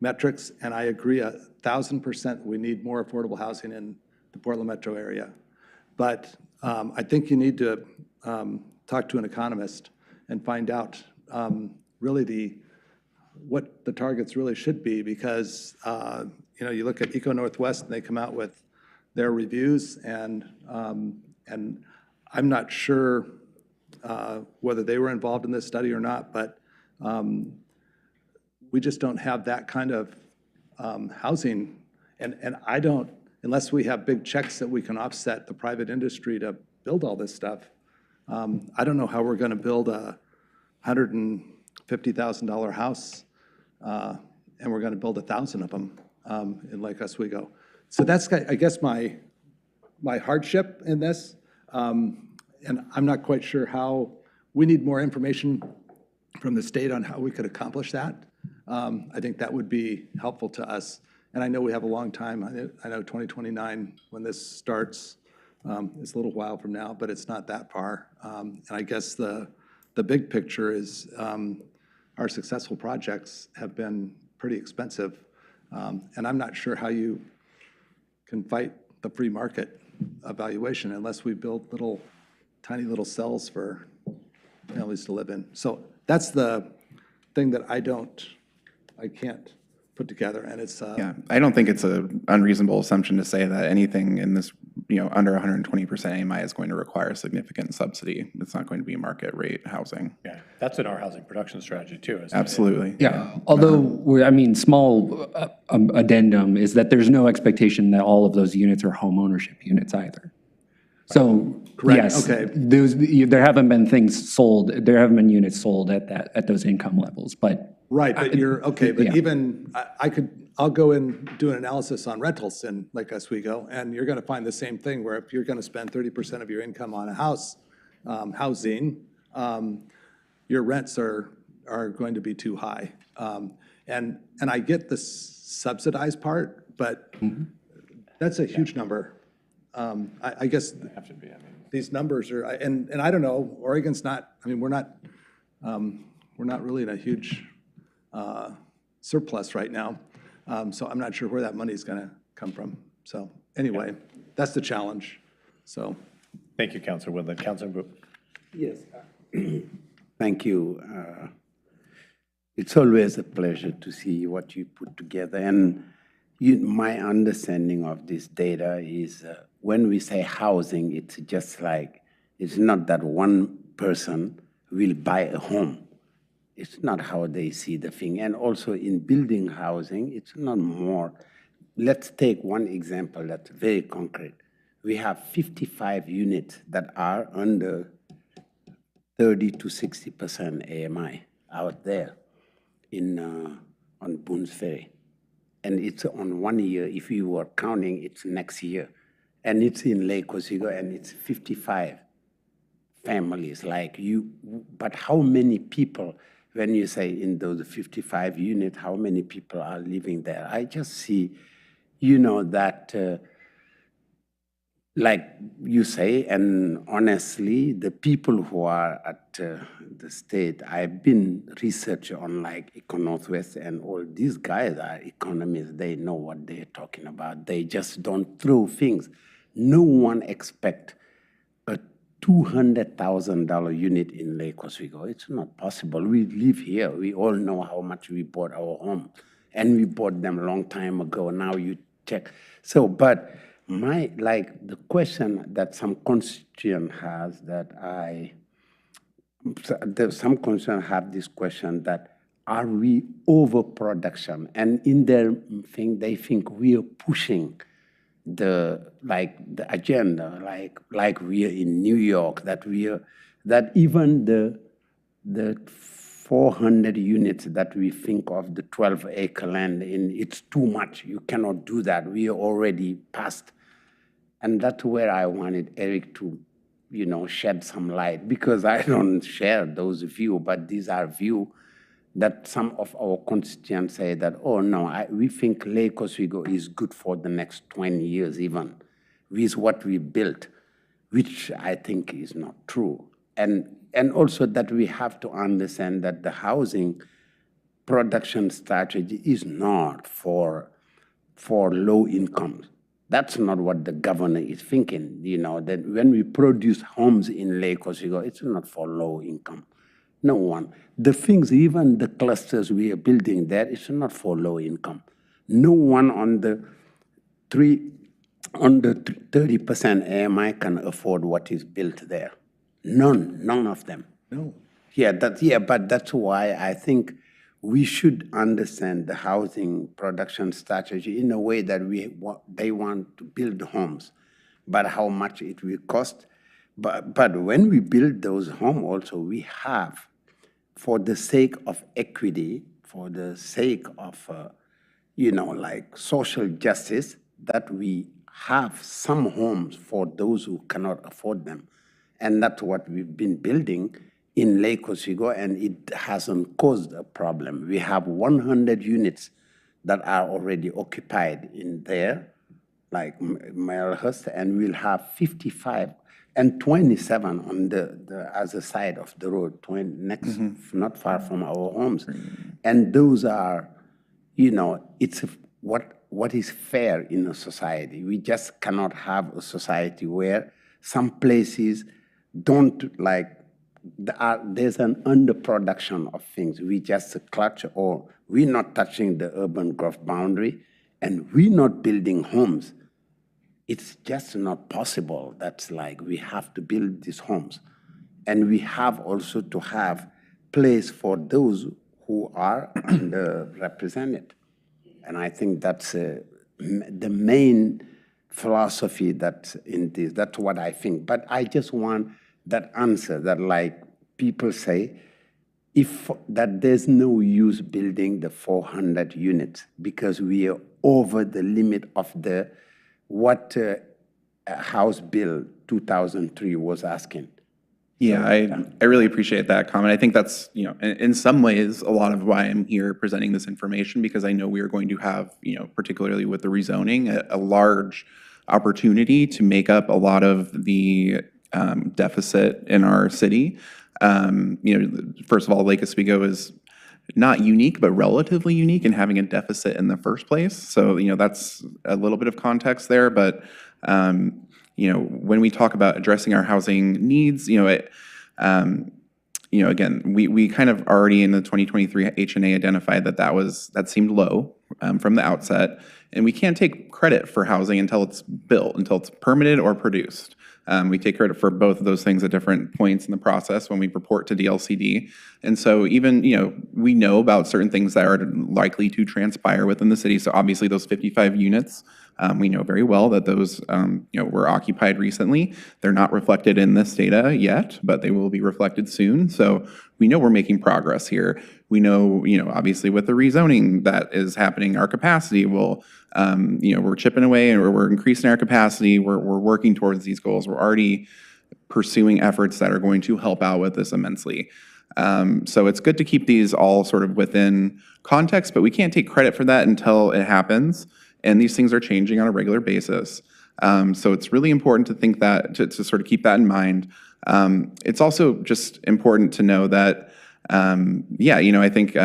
metrics, and I agree 1,000% we need more affordable housing in the Portland metro area. But I think you need to talk to an economist and find out really what the targets really should be, because you look at Eco Northwest and they come out with their reviews, and I'm not sure whether they were involved in this study or not, but we just don't have that kind of housing, and I don't, unless we have big checks that we can offset the private industry to build all this stuff. I don't know how we're going to build a $150,000 house, and we're going to build 1,000 of them in Lake Oswego. So that's, I guess, my hardship in this, and I'm not quite sure how. We need more information from the state on how we could accomplish that. I think that would be helpful to us. And I know we have a long time. I know 2029, when this starts, is a little while from now, but it's not that far. And I guess the big picture is our successful projects have been pretty expensive. And I'm not sure how you can fight the free market evaluation unless we build tiny little cells for families to live in. So that's the thing that I can't put together, and it's Yeah, I don't think it's an unreasonable assumption to say that anything in this, under 120% AMI is going to require significant subsidy. It's not going to be market rate housing. Yeah, that's in our housing production strategy too, isn't it? Absolutely. Yeah, although, small addendum is that there's no expectation that all of those units are home ownership units either. So, Correct. yes, Okay. there haven't been units sold at those income levels, but. right. But but yeah. even I'll go and do an analysis on rentals in Lake Oswego, and you're going to find the same thing where if you're going to spend 30% of your income on a housing, your rents are going to be too high. And I get the subsidized part, but that's a huge number. I guess these numbers are, and I don't know, Oregon's not, we're not really in a huge surplus right now. So I'm not sure where that money is going to come from. So anyway, that's the challenge. So. Thank you, Councilor Woodland. Councilor Boop. Yes. Thank you. It's always a pleasure to see what you put together. And my understanding of this data is when we say housing, it's just like, it's not that one person will buy a home. It's not how they see the thing. And also in building housing, it's not more. Let's take one example that's very concrete. We have 55 units that are under 30 to 60% AMI out there on Boone's Ferry. And it's on 1 year. If you were counting, it's next year. And it's in Lake Oswego, and it's 55 families, like you, but how many people, when you say in those 55 units, how many people are living there? I just see, that like you say, and honestly, the people who are at the state, I've been researching on like Econorthwest, and all these guys are economists. They know what they're talking about. They just don't throw things. No one expect a $200,000 unit in Lake Oswego. It's not possible. We live here. We all know how much we bought our home, and we bought them a long time ago. Now you check. So, but the question that some constituent has some constituent have this question that, are we overproduction? And in their thing, they think we are pushing the agenda, like we are in New York, that even the 400 units that we think of, the 12-acre land, it's too much. You cannot do that. We are already past. And that's where I wanted Eric to, shed some light, because I don't share those views, but these are views that some of our constituents say that, oh no, we think Lake Oswego is good for the next 20 years even, with what we built, which I think is not true. And also that we have to understand that the housing production strategy is not for low incomes. That's not what the governor is thinking, that when we produce homes in Lake Oswego, it's not for low income. No one. The things, even the clusters we are building there, it's not for low income. No one on the 30% AMI can afford what is built there. None of them. No. But that's why I think we should understand the housing production strategy in a way that they want to build homes, but how much it will cost. But when we build those homes also, we have, for the sake of equity, for the sake of, social justice, that we have some homes for those who cannot afford them. And that's what we've been building in Lake Oswego, and it hasn't caused a problem. We have 100 units that are already occupied in there, like Marylhurst, and we'll have 55 and 27 on the other side of the road, not far from our homes. And those are, it's what is fair in a society. We just cannot have a society where some places don't there's an underproduction of things. We just clutch, or we're not touching the urban growth boundary, and we're not building homes. It's just not possible. That's we have to build these homes. And we have also to have place for those who are underrepresented. And I think that's the main philosophy that's in this. That's what I think. But I just want that answer that people say, that there's no use building the 400 units because we are over the limit of what House Bill 2003 was asking. Yeah, I really appreciate that comment. I think that's, in some ways, a lot of why I'm here presenting this information, because I know we are going to have, particularly with the rezoning, a large opportunity to make up a lot of the deficit in our city. First of all, Lake Oswego is not unique, but relatively unique in having a deficit in the first place. So, that's a little bit of context there. But, when we talk about addressing our housing needs, again, we kind of already in the 2023 HNA identified that seemed low from the outset. And we can't take credit for housing until it's built, until it's permitted or produced. We take credit for both of those things at different points in the process when we report to DLCD. And so even, we know about certain things that are likely to transpire within the city. So obviously those 55 units, we know very well that those, were occupied recently. They're not reflected in this data yet, but they will be reflected soon. So we know we're making progress here. We know, obviously with the rezoning that is happening, our capacity will, we're chipping away and we're increasing our capacity. We're working towards these goals. We're already pursuing efforts that are going to help out with this immensely. So it's good to keep these all sort of within context, but we can't take credit for that until it happens. And these things are changing on a regular basis. So it's really important to think that, to sort of keep that in mind. It's also just important to know that, I think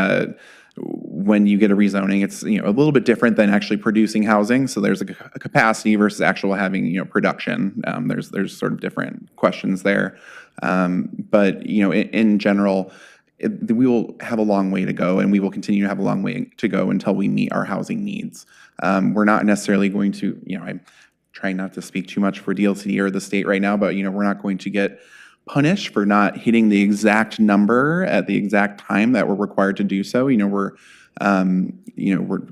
when you get a rezoning, it's, a little bit different than actually producing housing. So there's a capacity versus actual having, production. There's sort of different questions there. But, in general, we will have a long way to go, and we will continue to have a long way to go until we meet our housing needs. We're not necessarily going to, I'm trying not to speak too much for DLCD or the state right now, but, we're not going to get punished for not hitting the exact number at the exact time that we're required to do so.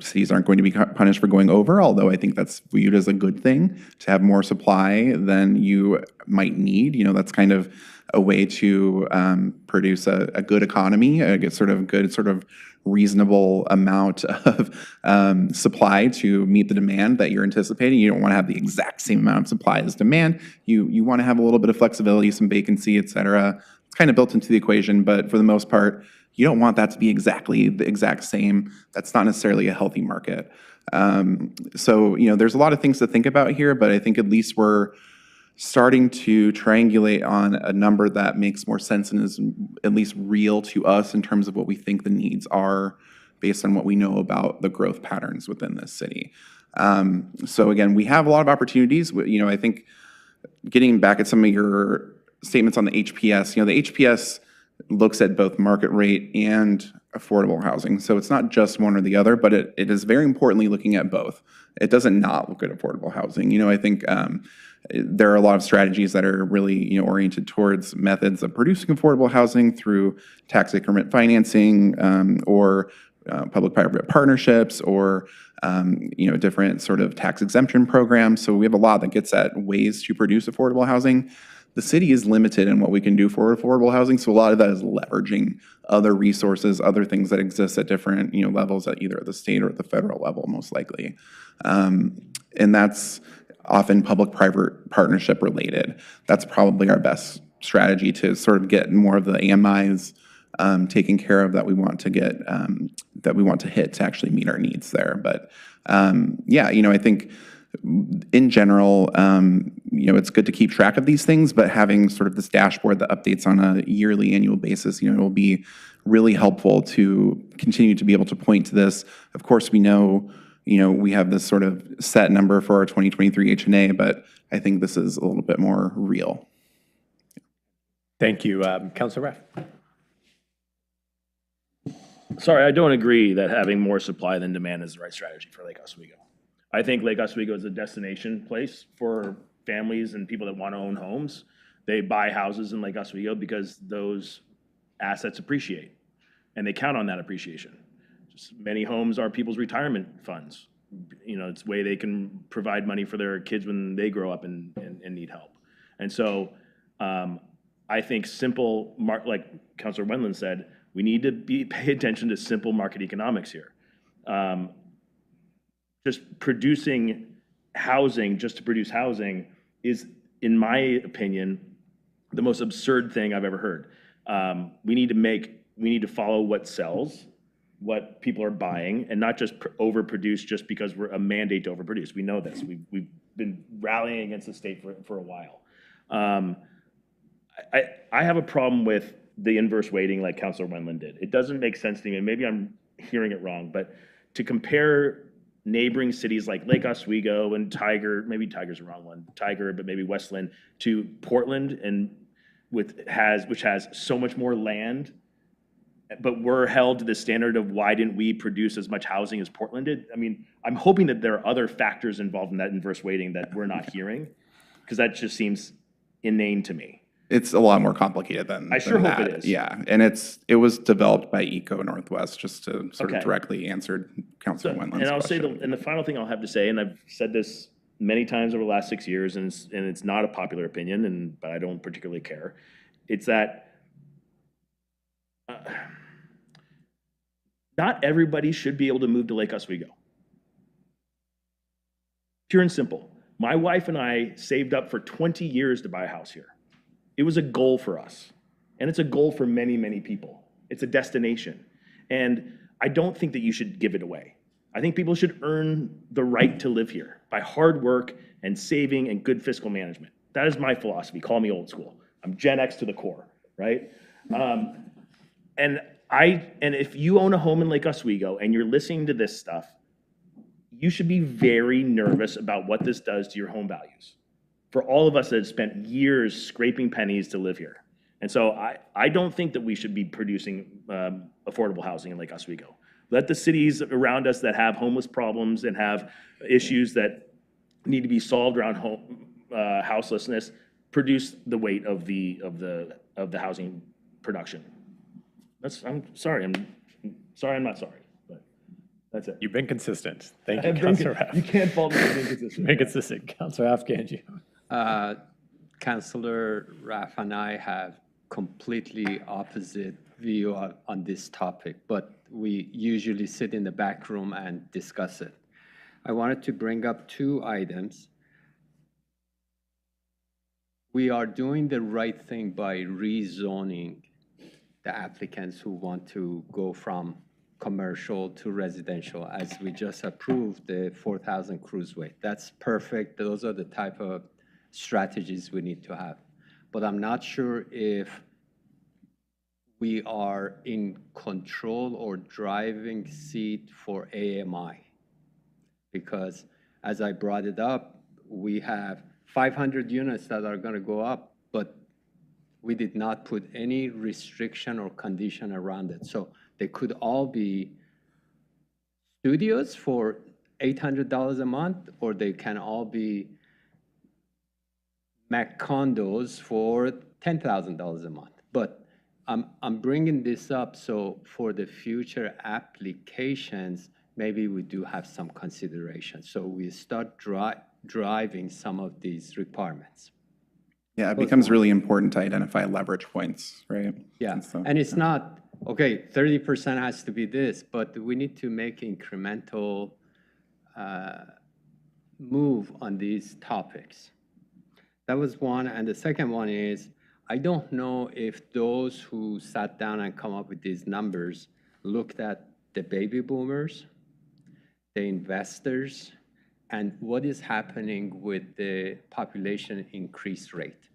Cities aren't going to be punished for going over, although I think that's viewed as a good thing to have more supply than you might need. That's kind of a way to produce a good economy, a good reasonable amount of supply to meet the demand that you're anticipating. You don't want to have the exact same amount of supply as demand. You want to have a little bit of flexibility, some vacancy, et cetera. It's kind of built into the equation, but for the most part, you don't want that to be exactly the exact same. That's not necessarily a healthy market. So there's a lot of things to think about here, but I think at least we're starting to triangulate on a number that makes more sense and is at least real to us in terms of what we think the needs are based on what we know about the growth patterns within this city. So again, we have a lot of opportunities. I think getting back at some of your statements on the HPS, the HPS looks at both market rate and affordable housing. So it's not just one or the other, but it is very importantly looking at both. It doesn't not look at affordable housing. I think there are a lot of strategies that are really oriented towards methods of producing affordable housing through tax increment financing or public-private partnerships or different sort of tax exemption programs. So we have a lot that gets at ways to produce affordable housing. The city is limited in what we can do for affordable housing, so a lot of that is leveraging other resources, other things that exist at different levels at either the state or the federal level, most likely. And that's often public-private partnership related. That's probably our best strategy to sort of get more of the AMIs taken care of that we want to get, that we want to hit to actually meet our needs there. But I think in general, it's good to keep track of these things, but having sort of this dashboard that updates on a yearly, annual basis, it will be really helpful to continue to be able to point to this. Of course, we know, we have this sort of set number for our 2023 HNA, but I think this is a little bit more real. Thank you. Councilor Raff. Sorry, I don't agree that having more supply than demand is the right strategy for Lake Oswego. I think Lake Oswego is a destination place for families and people that want to own homes. They buy houses in Lake Oswego because those assets appreciate, and they count on that appreciation. Just many homes are people's retirement funds. It's a way they can provide money for their kids when they grow up and need help. And so I think simple, like Councilor Wendland said, we need to pay attention to simple market economics here. Just producing housing just to produce housing is, in my opinion, the most absurd thing I've ever heard. We need to follow what sells, what people are buying, and not just overproduce just because we're a mandate to overproduce. We know this. We've been rallying against the state for a while. I have a problem with the inverse weighting like Councilor Wendland did. It doesn't make sense to me, and maybe I'm hearing it wrong, but to compare neighboring cities like Lake Oswego and Tiger, maybe Tiger's the wrong one, Tiger, but maybe Westland, to Portland, and which has so much more land, but we're held to the standard of why didn't we produce as much housing as Portland did? I mean, I'm hoping that there are other factors involved in that inverse weighting that we're not hearing, because that just seems inane to me. It's a lot more complicated than I sure hope that. it is. Yeah, and it was developed by Eco Northwest, just to sort of directly answer Councilor Wendland's question. And I'll say the final thing I'll have to say, and I've said this many times over the last 6 years, and it's not a popular opinion, but I don't particularly care. It's that not everybody should be able to move to Lake Oswego. Pure and simple. My wife and I saved up for 20 years to buy a house here. It was a goal for us. And it's a goal for many, many people. It's a destination. And I don't think that you should give it away. I think people should earn the right to live here by hard work and saving and good fiscal management. That is my philosophy. Call me old school. I'm Gen X to the core, right? And if you own a home in Lake Oswego and you're listening to this stuff, you should be very nervous about what this does to your home values. For all of us that have spent years scraping pennies to live here. And so I don't think that we should be producing affordable housing in Lake Oswego. Let the cities around us that have homeless problems and have issues that need to be solved around houselessness produce the weight of the housing production. I'm sorry. I'm not sorry, but that's it. You've been consistent. Thank you, Councilor Raff. You can't fault me for being consistent. Been consistent. Councilor Afganji. Councilor Raff and I have completely opposite view on this topic, but we usually sit in the back room and discuss it. I wanted to bring up two items. We are doing the right thing by rezoning the applicants who want to go from commercial to residential, as we just approved the 4,000 cruise weight. That's perfect. Those are the type of strategies we need to have. But I'm not sure if we are in control or driving seat for AMI. Because as I brought it up, we have 500 units that are going to go up, but we did not put any restriction or condition around it. So they could all be studios for $800 a month, or they can all be Mac condos for $10,000 a month. But I'm bringing this up so for the future applications, maybe we do have some consideration. So we start driving some of these requirements. Yeah, it becomes really important to identify leverage points, right? Yeah, and it's not, okay, 30% has to be this, but we need to make incremental move on these topics. That was one, and the second one is, I don't know if those who sat down and come up with these numbers looked at the baby boomers, the investors, and what is happening with the population increase rate.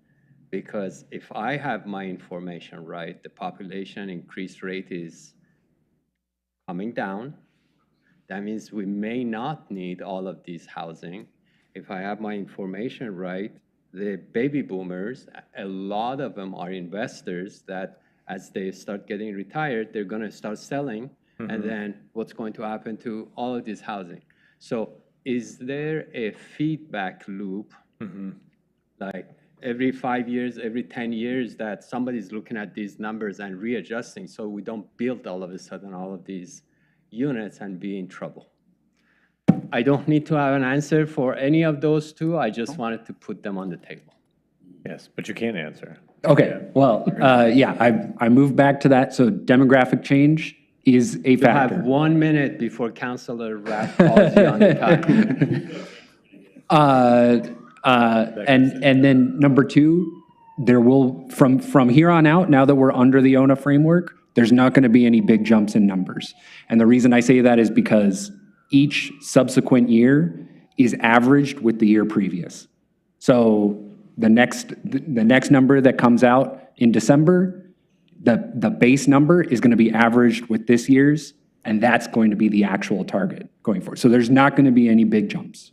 Because if I have my information right, the population increase rate is coming down. That means we may not need all of these housing. If I have my information right, the baby boomers, a lot of them are investors that as they start getting retired, they're going to start selling. And then what's going to happen to all of this housing? So is there a feedback loop, like every 5 years, every 10 years, that somebody's looking at these numbers and readjusting so we don't build all of a sudden all of these units and be in trouble? I don't need to have an answer for any of those two. I just wanted to put them on the table. Yes, but you can't answer. Okay, well, yeah, I moved back to that. So demographic change is a You factor. have 1 minute before Councilor Raff calls you on the time. And then number two, there will, from here on out, now that we're under the ONA framework, there's not going to be any big jumps in numbers. And the reason I say that is because each subsequent year is averaged with the year previous. So the next number that comes out in December, the base number is going to be averaged with this year's, and that's going to be the actual target going forward. So there's not going to be any big jumps.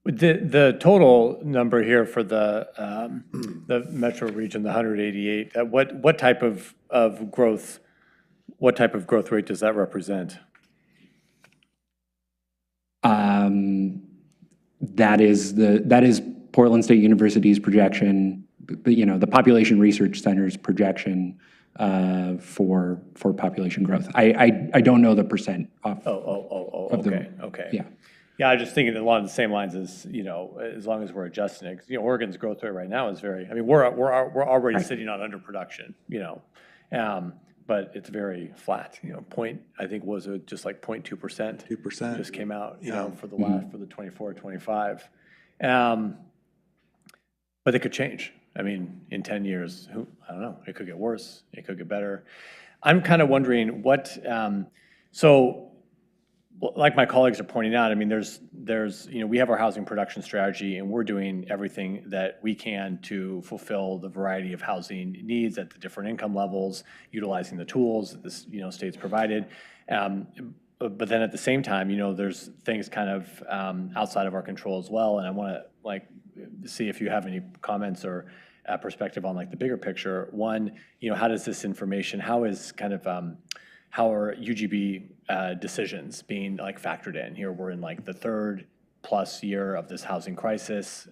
The total number here for the metro region, the 188, what type of growth rate does that represent? That is Portland State University's projection, the Population Research Center's projection for population growth. I don't know the percent off. Okay. Yeah. Yeah, I was just thinking along the same lines as, as long as we're adjusting it, 'cause, Oregon's growth rate right now is very, we're already sitting on underproduction, but it's very flat, I think was it just like 0.2%. 2%. Just came out, for the 24, 25. But it could change. I mean, in 10 years, I don't know, it could get worse, it could get better. I'm kind of wondering what, so like my colleagues are pointing out, I mean, we have our housing production strategy and we're doing everything that we can to fulfill the variety of housing needs at the different income levels, utilizing the tools that this, state's provided. But then at the same time, there's things kind of outside of our control as well. And I want to see if you have any comments or perspective on the bigger picture. One, how does this information, how are UGB decisions being decisions in? Here we're in the third plus year of this housing crisis.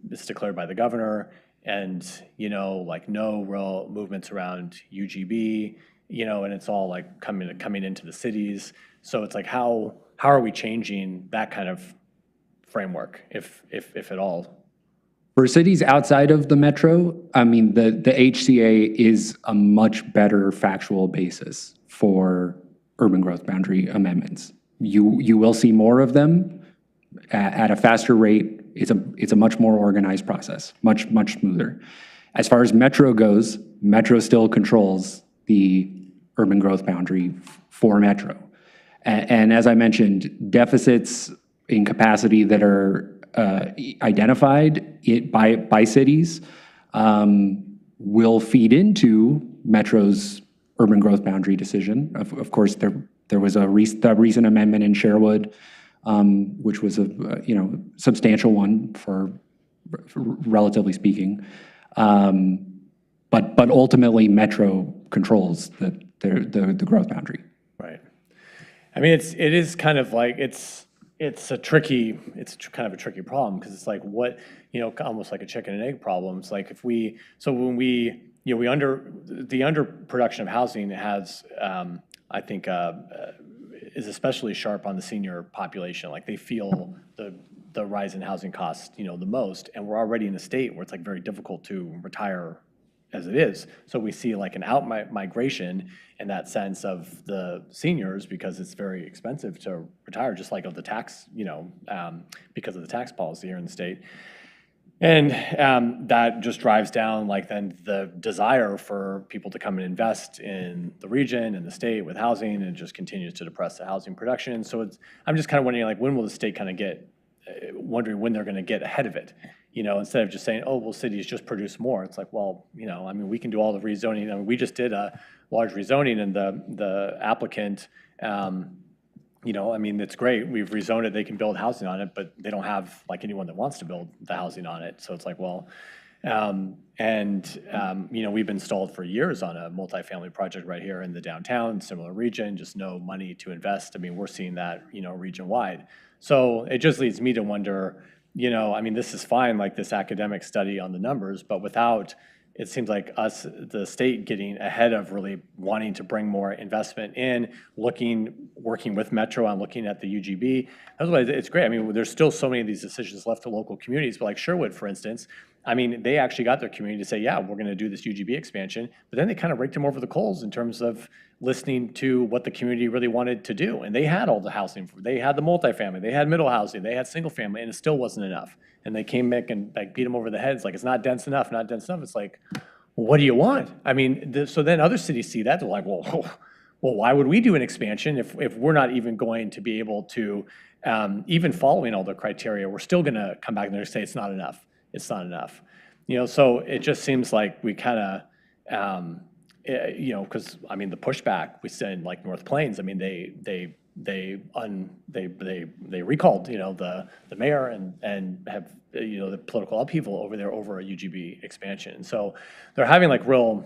It's declared by the governor, and no real movements around UGB. And it's all coming into the cities. So it's how are we changing that kind of framework, if at all? For cities outside of the metro, I mean, the HCA is a much better factual basis for urban growth boundary amendments. You will see more of them at a faster rate. It's a much more organized process, much smoother. As far as metro goes, metro still controls the urban growth boundary for metro. And as I mentioned, deficits in capacity that are identified by cities will feed into Metro's urban growth boundary decision. Of course, there was the recent amendment in Sherwood, which was a substantial one for relatively speaking. But ultimately, Metro controls the growth boundary. Right. I mean, it is kind of it's kind of a tricky problem because it's what, almost like a chicken and egg problem. It's when we the underproduction of housing has, I think, is especially sharp on the senior population. They feel the rise in housing costs, the most, and we're already in a state where it's very difficult to retire as it is. So we see an out migration in that sense of the seniors because it's very expensive to retire, just of the tax, because of the tax policy here in the state. And that just drives down then the desire for people to come and invest in the region and the state with housing, and it just continues to depress the housing production. So I'm just kind of wondering when will the state kind of wondering when they're going to get ahead of it, instead of just saying, oh, well, cities just produce more. It's well, I mean, we can do all the rezoning. I mean, we just did a large rezoning, and the applicant, I mean, it's great. We've rezoned it. They can build housing on it, but they don't have anyone that wants to build the housing on it. So it's well, we've been stalled for years on a multifamily project right here in the downtown, similar region, just no money to invest. I mean, we're seeing that, region wide. So it just leads me to wonder, I mean, this is fine, this academic study on the numbers, but without, it seems the state getting ahead of really wanting to bring more investment in, working with Metro on looking at the UGB. That's why it's great. I mean, there's still so many of these decisions left to local communities, but Sherwood, for instance, I mean, they actually got their community to say, yeah, we're going to do this UGB expansion, but then they kind of raked them over the coals in terms of listening to what the community really wanted to do. And they had all the housing. They had the multifamily, they had middle housing, they had single family, and it still wasn't enough. And they came back and beat them over the head. It's it's not dense enough, not dense enough. It's well, what do you want? I mean, so then other cities see that. They're well, why would we do an expansion if we're not even going to be able to, even following all the criteria, we're still going to come back and say it's not enough. It's not enough. So it just seems we kind of, because I mean the pushback we send North Plains. I mean they recalled the mayor and have the political upheaval over there over a UGB expansion. So they're having real.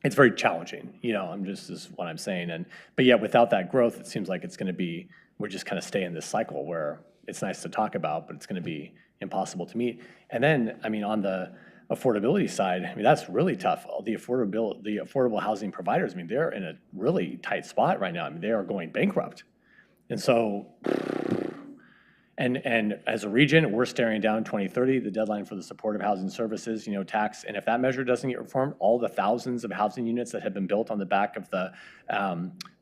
It's very challenging. This is what I'm saying. But yet without that growth, it seems it's going to be. We're just kind of stay in this cycle where it's nice to talk about, but it's going to be impossible to meet. And then, I mean, on the affordability side, I mean, that's really tough. The affordable housing providers, I mean, they're in a really tight spot right now. I mean, they are going bankrupt. And so, and as a region, we're staring down 2030, the deadline for the supportive housing services, tax. And if that measure doesn't get reformed, all the thousands of housing units that have been built on the back of the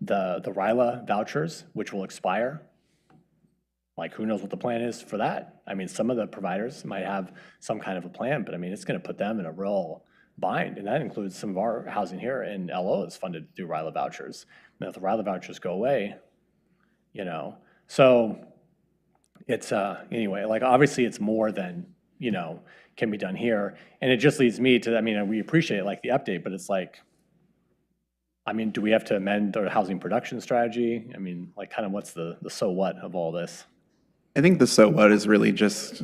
RILA vouchers, which will expire, like, who knows what the plan is for that? I mean, some of the providers might have some kind of a plan, but I mean, it's going to put them in a real bind, and that includes some of our housing here in LO is funded through RILA vouchers. And if the RILA vouchers go away, you know, so it's, anyway, like, obviously, it's more than, you know, can be done here, and it just leads me to, I mean, we appreciate, like, the update, but it's like, I mean, do we have to amend our housing production strategy? I mean, like, kind of what's the so what of all this? I think the so what is really just,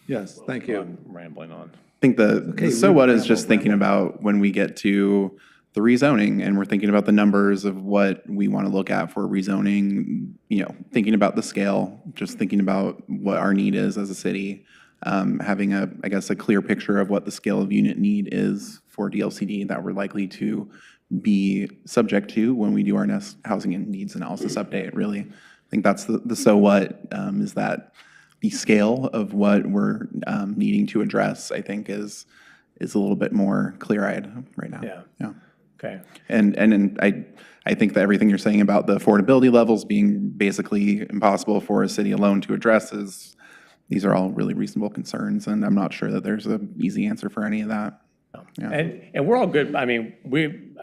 Yes, thank you. I'm rambling on. I think the so what is just thinking about when we get to the rezoning and we're thinking about the numbers of what we want to look at for rezoning, you know, thinking about the scale, just thinking about what our need is as a city, having I guess, a clear picture of what the scale of unit need is for DLCD that we're likely to be subject to when we do our next housing and needs analysis update, really. I think that's the so what, is that the scale of what we're needing to address, I think, is a little bit more clear-eyed right now. Yeah. Okay. And I think that everything you're saying about the affordability levels being basically impossible for a city alone to address these are all really reasonable concerns, and I'm not sure that there's an easy answer for any of that. Yeah. And we're all good. I mean,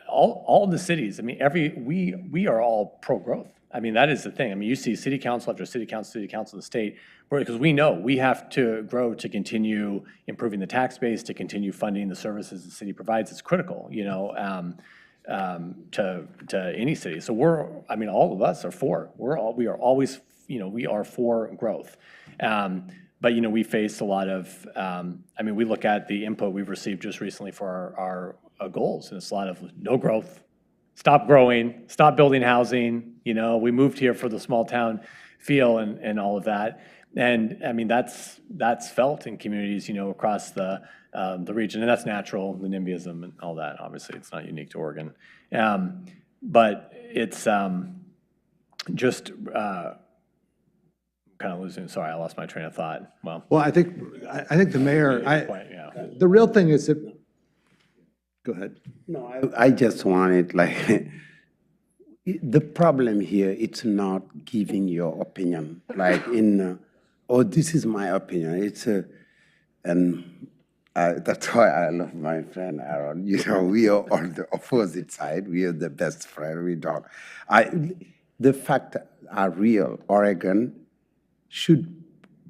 all the cities, I mean, we are all pro-growth. I mean, that is the thing. I mean, you see city council after city council of the state, because we know we have to grow to continue improving the tax base, to continue funding the services the city provides. It's critical, you know, to any city. So I mean, all of us are for. We are always, you know, we are for growth. But, you know, we face a lot of, I mean, we look at the input we've received just recently for our goals, and it's a lot of no growth, stop growing, stop building housing. You know, we moved here for the small town feel and all of that. And I mean, that's felt in communities, you know, across the region, and that's natural, the NIMBYism and all that. Obviously, it's not unique to Oregon. But it's just kind of losing, sorry, I lost my train of thought. Well, I think the mayor, yeah. the real thing is that, go ahead. No, I just wanted, like, the problem here, it's not giving your opinion. Like this is my opinion. It's and that's why I love my friend Aaron. You know, we are on the opposite side. We are the best friend. We don't. The facts are real. Oregon should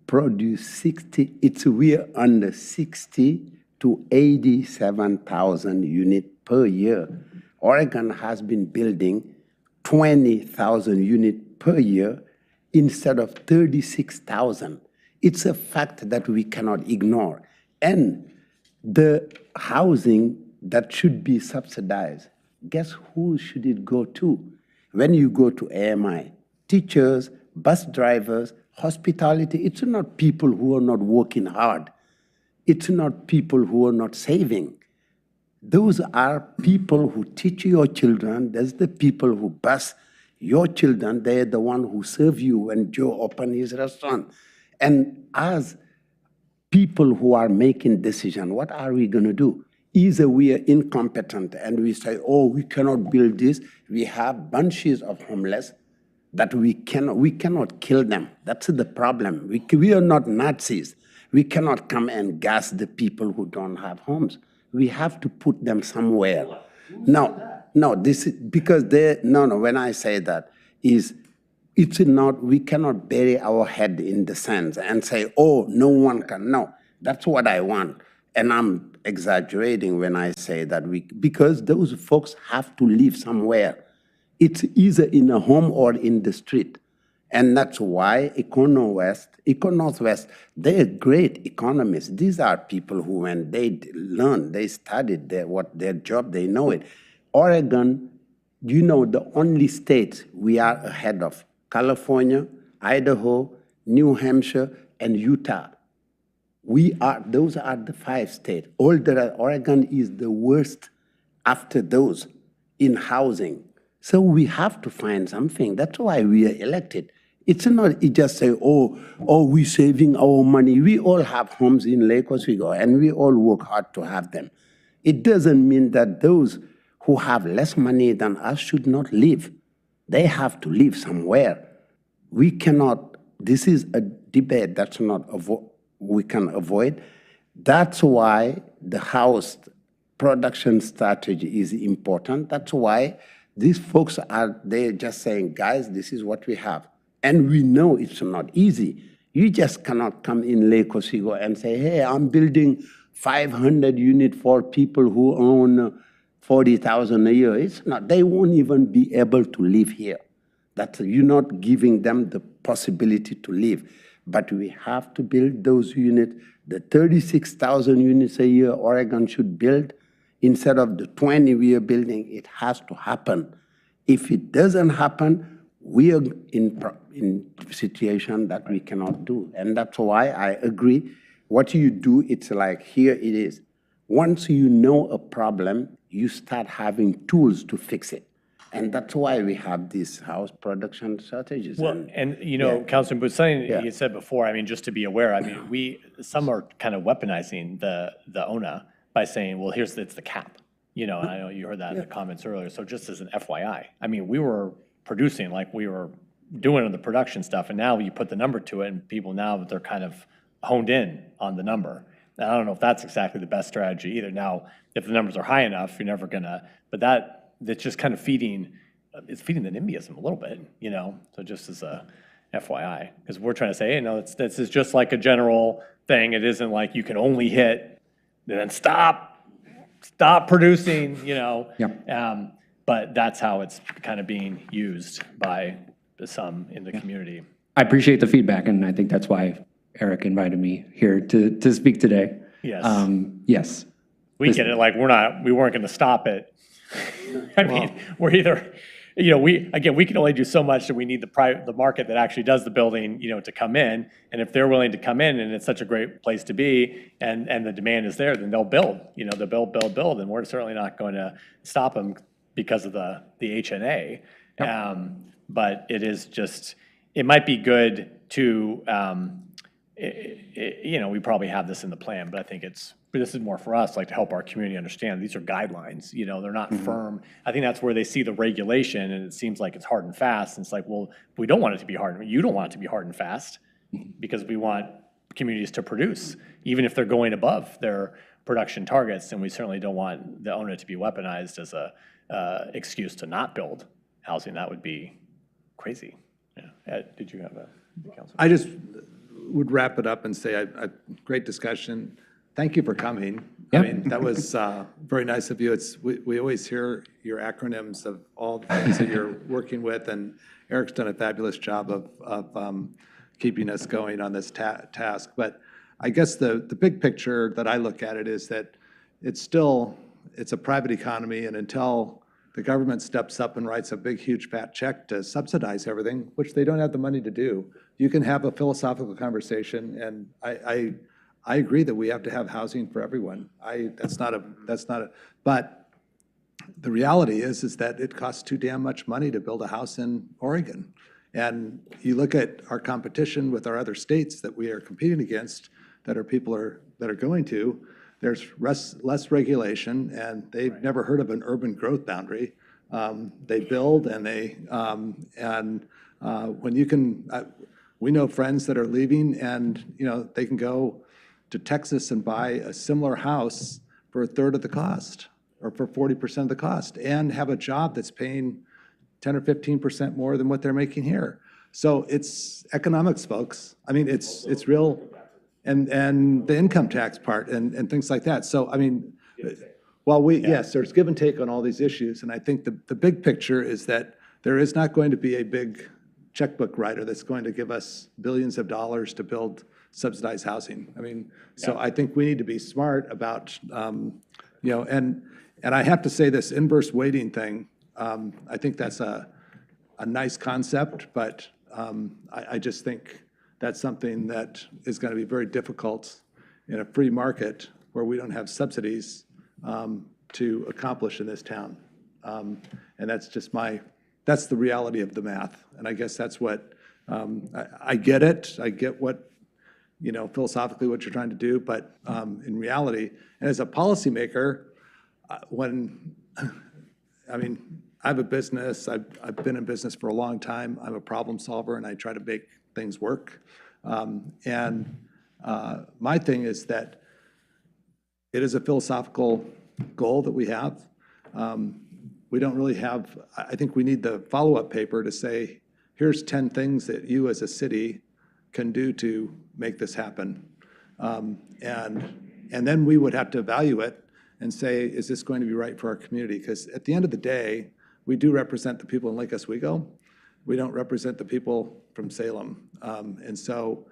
produce 60. We are under 60 to 87,000 units per year. Oregon has been building 20,000 units per year instead of 36,000. It's a fact that we cannot ignore. And the housing that should be subsidized, guess who should it go to? When you go to AMI, teachers, bus drivers, hospitality, it's not people who are not working hard. It's not people who are not saving. Those are people who teach your children. There's the people who bus your children. They're the one who serve you when Joe opened his restaurant. And as people who are making decisions, what are we going to do? Either we are incompetent and we say, oh, we cannot build this. We have bunches of homeless that we cannot kill them. That's the problem. We are not Nazis. We cannot come and gas the people who don't have homes. We have to put them somewhere. No, this is because when I say that, it's not, we cannot bury our head in the sand and say, oh, no one can. No, that's what I want. And I'm exaggerating when I say that because those folks have to live somewhere. It's either in a home or in the street. And that's why Eco-Northwest, they're great economists. These are people who, when they learn, they studied their job, they know it. Oregon, you know, the only states we are ahead of, California, Idaho, New Hampshire, and Utah. Those are the 5 states. Oregon is the worst after those in housing. So we have to find something. That's why we are elected. It's not just say, oh, we're saving our money. We all have homes in Lake Oswego, and we all work hard to have them. It doesn't mean that those who have less money than us should not live. They have to live somewhere. We cannot this is a debate that's not we can avoid. That's why the house production strategy is important. That's why these folks they're just saying, guys, this is what we have. And we know it's not easy. You just cannot come in Lake Oswego and say, hey, I'm building 500 units for people who own 40,000 a year. It's not, they won't even be able to live here. You're not giving them the possibility to live. But we have to build those units. The 36,000 units a year Oregon should build, instead of the 20 we are building, it has to happen. If it doesn't happen, we are in situation that we cannot do. And that's why I agree. What you do, it's like, here it is. Once you know a problem, you start having tools to fix it. And that's why we have these house production strategies. Well, and you know, Councilman Booth, something you said before, I mean, just to be aware, I mean, some are kind of weaponizing the ONA by saying, well, it's the cap, you know, and I know you heard that in the comments earlier. So just as an FYI, I mean, we were producing like we were doing the production stuff, and now you put the number to it, and people now, they're kind of honed in on the number. And I don't know if that's exactly the best strategy either. Now, if the numbers are high enough, you're never gonna, but that's just kind of feeding the NIMBYism a little bit, you know? So just as a FYI, because we're trying to say, hey, no, this is just like a general thing. It isn't like you can only hit, then stop producing, you know? Yeah. But that's how it's kind of being used by some in the community. I appreciate the feedback, and I think that's why Eric invited me here to speak today. Yes. Yes. We get it, like we weren't gonna stop it. I mean, we're either, you know, we can only do so much, that we need the market that actually does the building, you know, to come in. And if they're willing to come in and it's such a great place to be, and the demand is there, then they'll build, you know, they'll build. And we're certainly not going to stop them because of the HNA. But it is just, it might be good to, you know, we probably have this in the plan, but I think this is more for us, like to help our community understand these are guidelines, you know, they're not firm. I think that's where they see the regulation and it seems like it's hard and fast. And it's like, well, we don't want it to be hard. You don't want it to be hard and fast because we want communities to produce, even if they're going above their production targets. And we certainly don't want the owner to be weaponized as a excuse to not build housing. That would be crazy. Yeah. Ed, did you have a council? I just would wrap it up and say, great discussion. Thank you for coming. Yeah. I mean, that was very nice of you. We always hear your acronyms of all the things that you're working with, and Eric's done a fabulous job of keeping us going on this task. But I guess the big picture that I look at it is that it's a private economy, and until the government steps up and writes a big, huge fat check to subsidize everything, which they don't have the money to do, you can have a philosophical conversation, and I agree that we have to have housing for everyone. But the reality is that it costs too damn much money to build a house in Oregon. And you look at our competition with our other states that we are competing against, that are going to, there's less regulation, and they've never heard of an urban growth boundary. They build, and when you can, we know friends that are leaving, and you know they can go to Texas and buy a similar house for a third of the cost, or for 40% of the cost, and have a job that's paying 10 or 15% more than what they're making here. So it's economics, folks. I mean, it's real, and the income tax part and things like that. So I mean, yes, there's give and take on all these issues, and I think the big picture is that there is not going to be a big checkbook writer that's going to give us billions of dollars to build subsidized housing. I mean, so I think we need to be smart about, you know, and I have to say this inverse weighting thing, I think that's a nice concept, but I just think that's something that is going to be very difficult in a free market where we don't have subsidies to accomplish in this town. And that's just that's the reality of the math. And I guess that's what, I get it. I get what, you know, philosophically what you're trying to do, but in reality, and as a policymaker, I mean, I have a business, I've been in business for a long time, I'm a problem solver, and I try to make things work. My thing is that it is a philosophical goal that we have. We don't really have, I think we need the follow-up paper to say, here's 10 things that you as a city can do to make this happen. And then we would have to evaluate and say, is this going to be right for our community? Because at the end of the day, we do represent the people in Lake Oswego. We don't represent the people from Salem. And so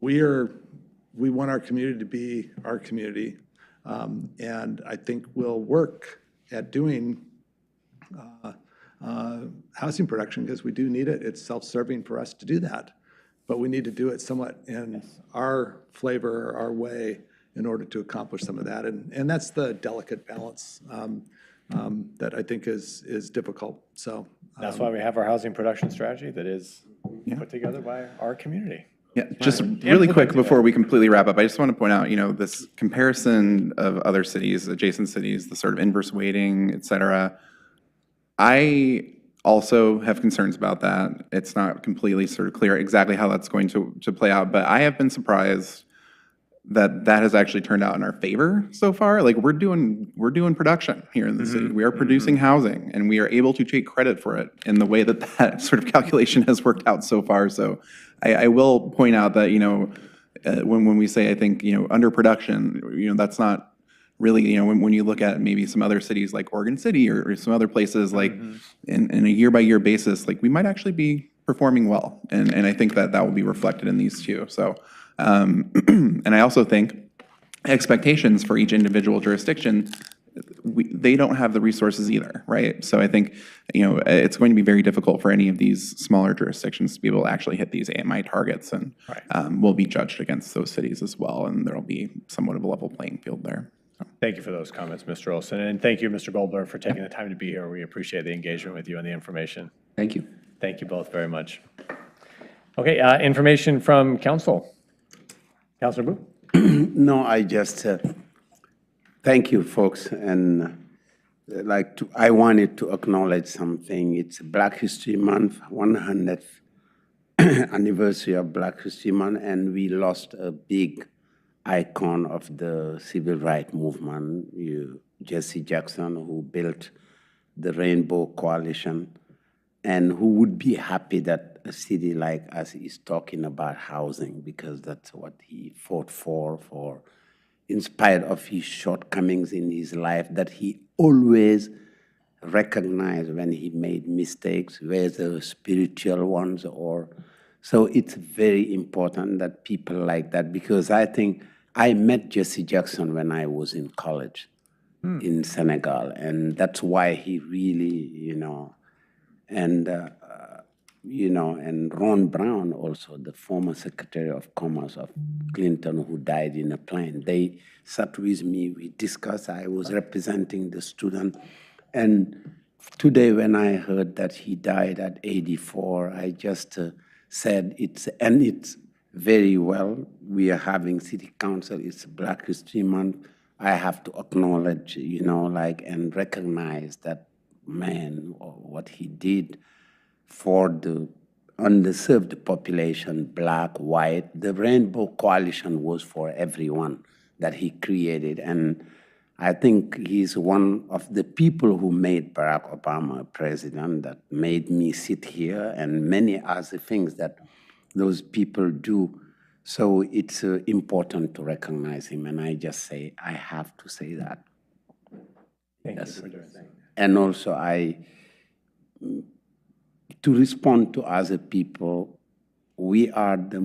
we want our community to be our community. And I think we'll work at doing housing production because we do need it. It's self-serving for us to do that. But we need to do it somewhat in our flavor, our way, in order to accomplish some of that. And that's the delicate balance that I think is difficult. So That's why we have our housing production strategy that is put together by our community. Yeah, just really quick before we completely wrap up, I just want to point out, this comparison of other cities, adjacent cities, the sort of inverse weighting, et cetera. I also have concerns about that. It's not completely sort of clear exactly how that's going to play out, but I have been surprised that has actually turned out in our favor so far. Like we're doing production here in the city. We are producing housing, and we are able to take credit for it in the way that sort of calculation has worked out so far. So I will point out that when we say I think underproduction, that's not really when you look at maybe some other cities like Oregon City or some other places like in a year-by-year basis, like we might actually be performing well, and I think that will be reflected in these too. So. And I also think expectations for each individual jurisdiction, they don't have the resources either, right? So I think, it's going to be very difficult for any of these smaller jurisdictions to be able to actually hit these AMI targets, and we'll be judged against those cities as well, and there'll be somewhat of a level playing field there. Thank you for those comments, Mr. Olson, and thank you, Mr. Goldberg, for taking the time to be here. We appreciate the engagement with you and the information. Thank you. Thank you both very much. Okay, information from council. Councilor Boo? No, I just thank you, folks, and I wanted to acknowledge something. It's Black History Month, 100th anniversary of Black History Month, and we lost a big icon of the civil rights movement, Jesse Jackson, who built the Rainbow Coalition, and who would be happy that a city like us is talking about housing, because that's what he fought for in spite of his shortcomings in his life, that he always recognized when he made mistakes, whether spiritual ones or... So it's very important that people like that, because I think I met Jesse Jackson when I was in college in Senegal, and that's why he really, and Ron Brown also, the former Secretary of Commerce of Clinton, who died in a plane. They sat with me, we discussed, I was representing the student. And today when I heard that he died at 84, I just said it's very well. We are having city council, it's Black History Month. I have to acknowledge, and recognize that man, or what he did for the underserved population, black, white. The Rainbow Coalition was for everyone that he created. And I think he's one of the people who made Barack Obama president, that made me sit here, and many other things that those people do. So it's important to recognize him. And I just say, I have to say that. Thank you for doing that. And also to respond to other people, we are the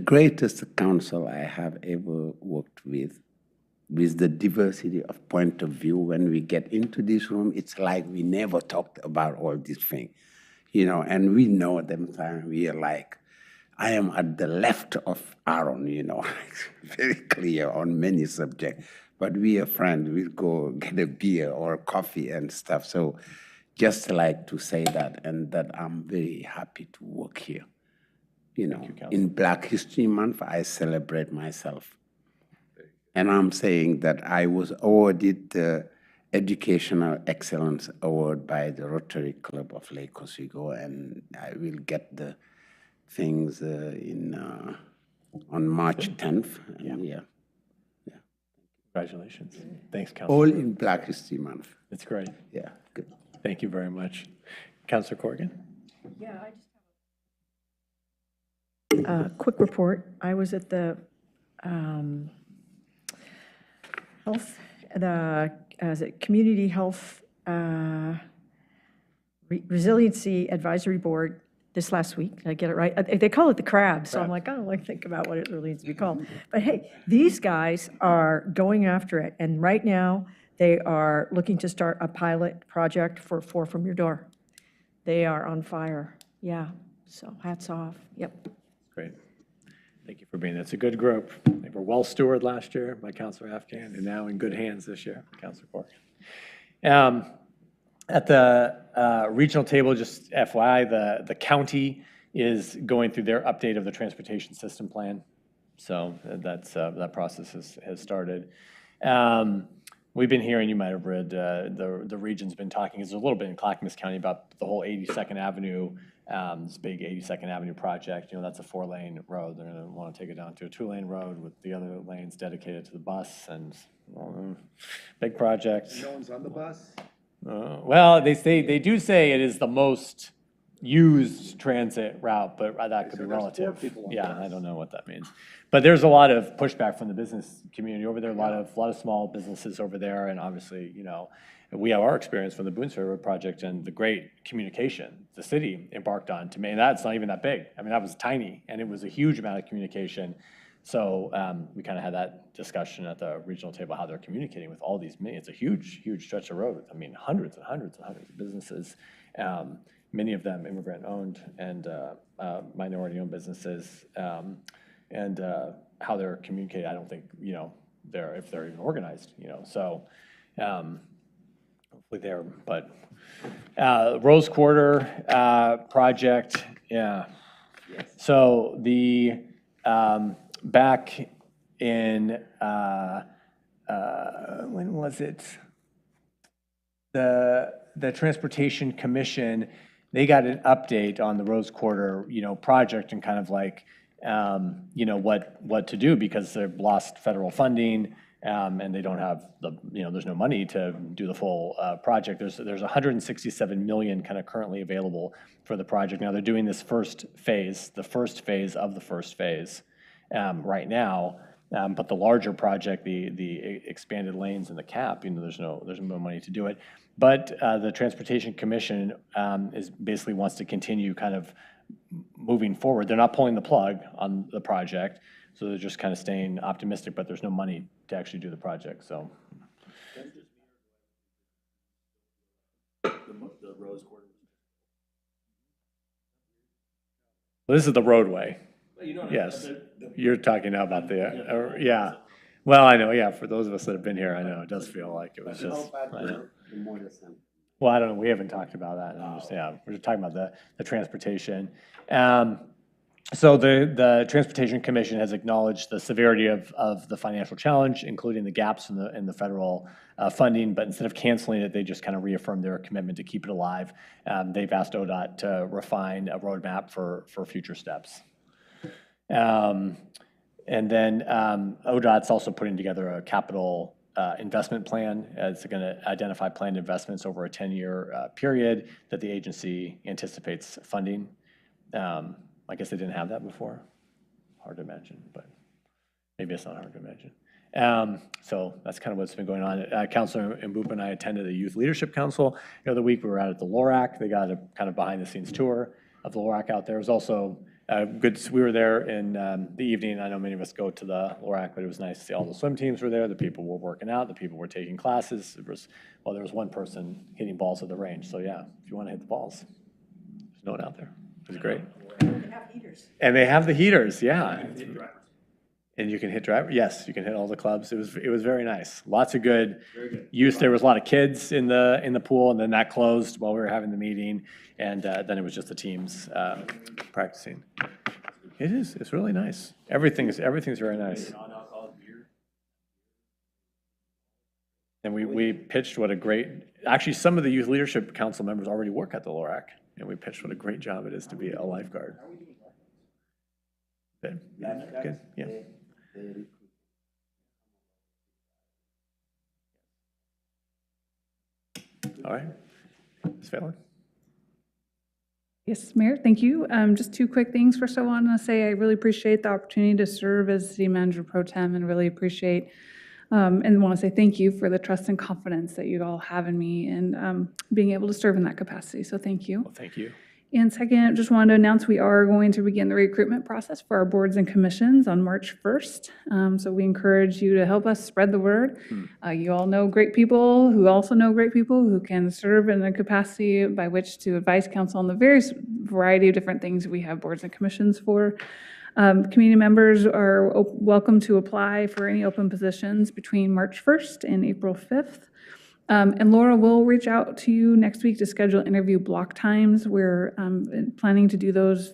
greatest council I have ever worked with the diversity of point of view. When we get into this room, it's like we never talked about all these things, and we know them time. We are like, I am at the left of Aaron, very clear on many subjects. But we are friends, we'll go get a beer or coffee and stuff. So just like to say that, and that I'm very happy to work here. In Black History Month, I celebrate myself. And I'm saying that I was awarded the Educational Excellence Award by the Rotary Club of Lake Oswego, and I will get the things on March 10th. And yeah, Congratulations. Thanks, Councilor. all in Black History Month. That's great. Yeah, good. Thank you very much. Councilor Corrigan? Yeah, I just have a quick report. I was at the Community Health Resiliency Advisory Board this last week. Did I get it right? They call it the crab, so I'm like, I don't like think about what it really needs to be called. But hey, these guys are going after it, and right now, they are looking to start a pilot project for 4 From Your Door. They are on fire, yeah, so hats off, yep. Great. Thank you for being there. It's a good group. They were well stewarded last year by Councilor Afghan, and now in good hands this year, Councilor Corrigan. At the regional table, just FYI, the county is going through their update of the transportation system plan. So that process has started. We've been hearing, you might have read, the region's been talking, there's a little bit in Clackamas County about the whole 82nd Avenue, this big 82nd Avenue project. You know, that's a 4-lane road. They're going to want to take it down to a 2-lane road with the other lanes dedicated to the bus, and big project. No one's on the bus? Well, they do say it is the most used transit route, but that could be relative. Yeah, I don't know what that means. But there's a lot of pushback from the business community over there, a lot of small businesses over there, and obviously, you know, we have our experience from the Boones Ferry Road project and the great communication the city embarked on to me, and that's not even that big. I mean, that was tiny, and it was a huge amount of communication. So we kind of had that discussion at the regional table, how they're communicating with all these, it's a huge, huge stretch of road. I mean, hundreds and hundreds and hundreds of businesses, many of them immigrant-owned and minority-owned businesses, and how they're communicating. I don't think, you know, if they're even organized, you know. So hopefully they're, but Rose Quarter project, yeah. Yes. So the back in, when was it? The Transportation Commission, they got an update on the Rose Quarter, you know, project, and kind of like, you know, what to do, because they've lost federal funding, and they don't have you know, there's no money to do the full project. There's 167 million kind of currently available for the project. Now they're doing this first phase, the first phase of the first phase right now. But the larger project, the expanded lanes and the cap, you know, there's no money to do it. But the Transportation Commission basically wants to continue kind of moving forward. They're not pulling the plug on the project, so they're just kind of staying optimistic, but there's no money to actually do the project, so. The Rose Quarter. Well, this is the roadway. You know, Yes, you're talking now about yeah. Well, I know, yeah, for those of us that have been here, I know, it does feel like it was just, I know. Well, I don't know, we haven't talked about that, yeah, we're just talking about the transportation. So the Transportation Commission has acknowledged the severity of the financial challenge, including the gaps in the federal funding, but instead of canceling it, they just kind of reaffirmed their commitment to keep it alive. They've asked ODOT to refine a roadmap for future steps. And then ODOT's also putting together a capital investment plan. It's going to identify planned investments over a 10-year period that the agency anticipates funding. I guess they didn't have that before. Hard to imagine, but maybe it's not hard to imagine. So that's kind of what's been going on. Councilor Mbupa and I attended the Youth Leadership Council the other week. We were out at the LORAC. They got a kind of behind-the-scenes tour of the LORAC out there. It was also good. We were there in the evening. I know many of us go to the LORAC, but it was nice to see all the swim teams were there. The people were working out. The people were taking classes. There was one person hitting balls at the range. So yeah, if you want to hit the balls, there's no one out there. It was great. And they have the heaters, yeah. And you can hit driver. Yes, you can hit all the clubs. It was very nice. Lots of good use. There was a lot of kids in the pool, and then that closed while we were having the meeting, and then it was just the teams practicing. It is. It's really nice. Everything's very nice. And we pitched what a great, actually, some of the Youth Leadership Council members already work at the LORAC, and we pitched what a great job it is to be a lifeguard. Good, yeah. All right. Ms. Phelan? Yes, Mayor, thank you. Just two quick things. First, I want to say I really appreciate the opportunity to serve as City Manager Pro Tem and really appreciate and want to say thank you for the trust and confidence that you all have in me and being able to serve in that capacity. So thank you. Well, thank you. And second, just wanted to announce we are going to begin the recruitment process for our boards and commissions on March 1st. So we encourage you to help us spread the word. You all know great people who also know great people who can serve in a capacity by which to advise council on the various variety of different things we have boards and commissions for. Community members are welcome to apply for any open positions between March 1st and April 5th. And Laura will reach out to you next week to schedule interview block times. We're planning to do those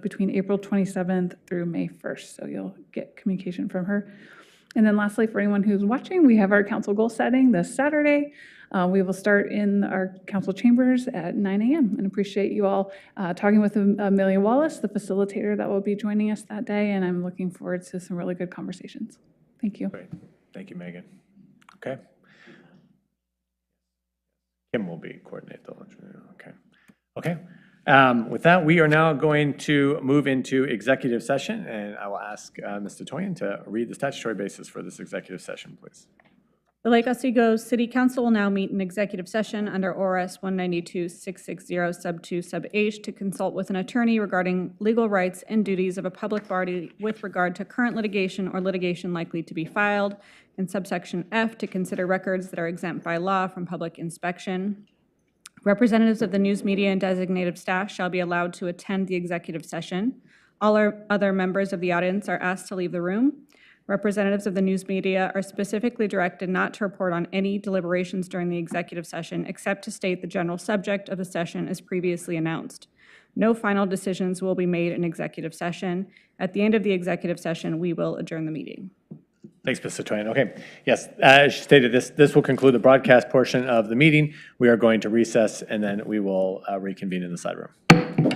between April 27th through May 1st, so you'll get communication from her. And then lastly, for anyone who's watching, we have our council goal setting this Saturday. We will start in our council chambers at 9 a.m. and appreciate you all talking with Amelia Wallace, the facilitator that will be joining us that day, and I'm looking forward to some really good conversations. Thank you. Great. Thank you, Megan. Okay. Kim will be coordinate the lunch. Okay. Okay. With that, we are now going to move into executive session, and I will ask Ms. Tatoyan to read the statutory basis for this executive session, please. The Lake Oswego City Council will now meet in executive session under ORS 192-660 sub 2 sub H to consult with an attorney regarding legal rights and duties of a public body with regard to current litigation or litigation likely to be filed, and subsection F to consider records that are exempt by law from public inspection. Representatives of the news media and designated staff shall be allowed to attend the executive session. All our other members of the audience are asked to leave the room. Representatives of the news media are specifically directed not to report on any deliberations during the executive session except to state the general subject of the session as previously announced. No final decisions will be made in executive session. At the end of the executive session, we will adjourn the meeting. Thanks, Ms. Tatoyan. Okay, yes, as she stated, this will conclude the broadcast portion of the meeting. We are going to recess, and then we will reconvene in the side room.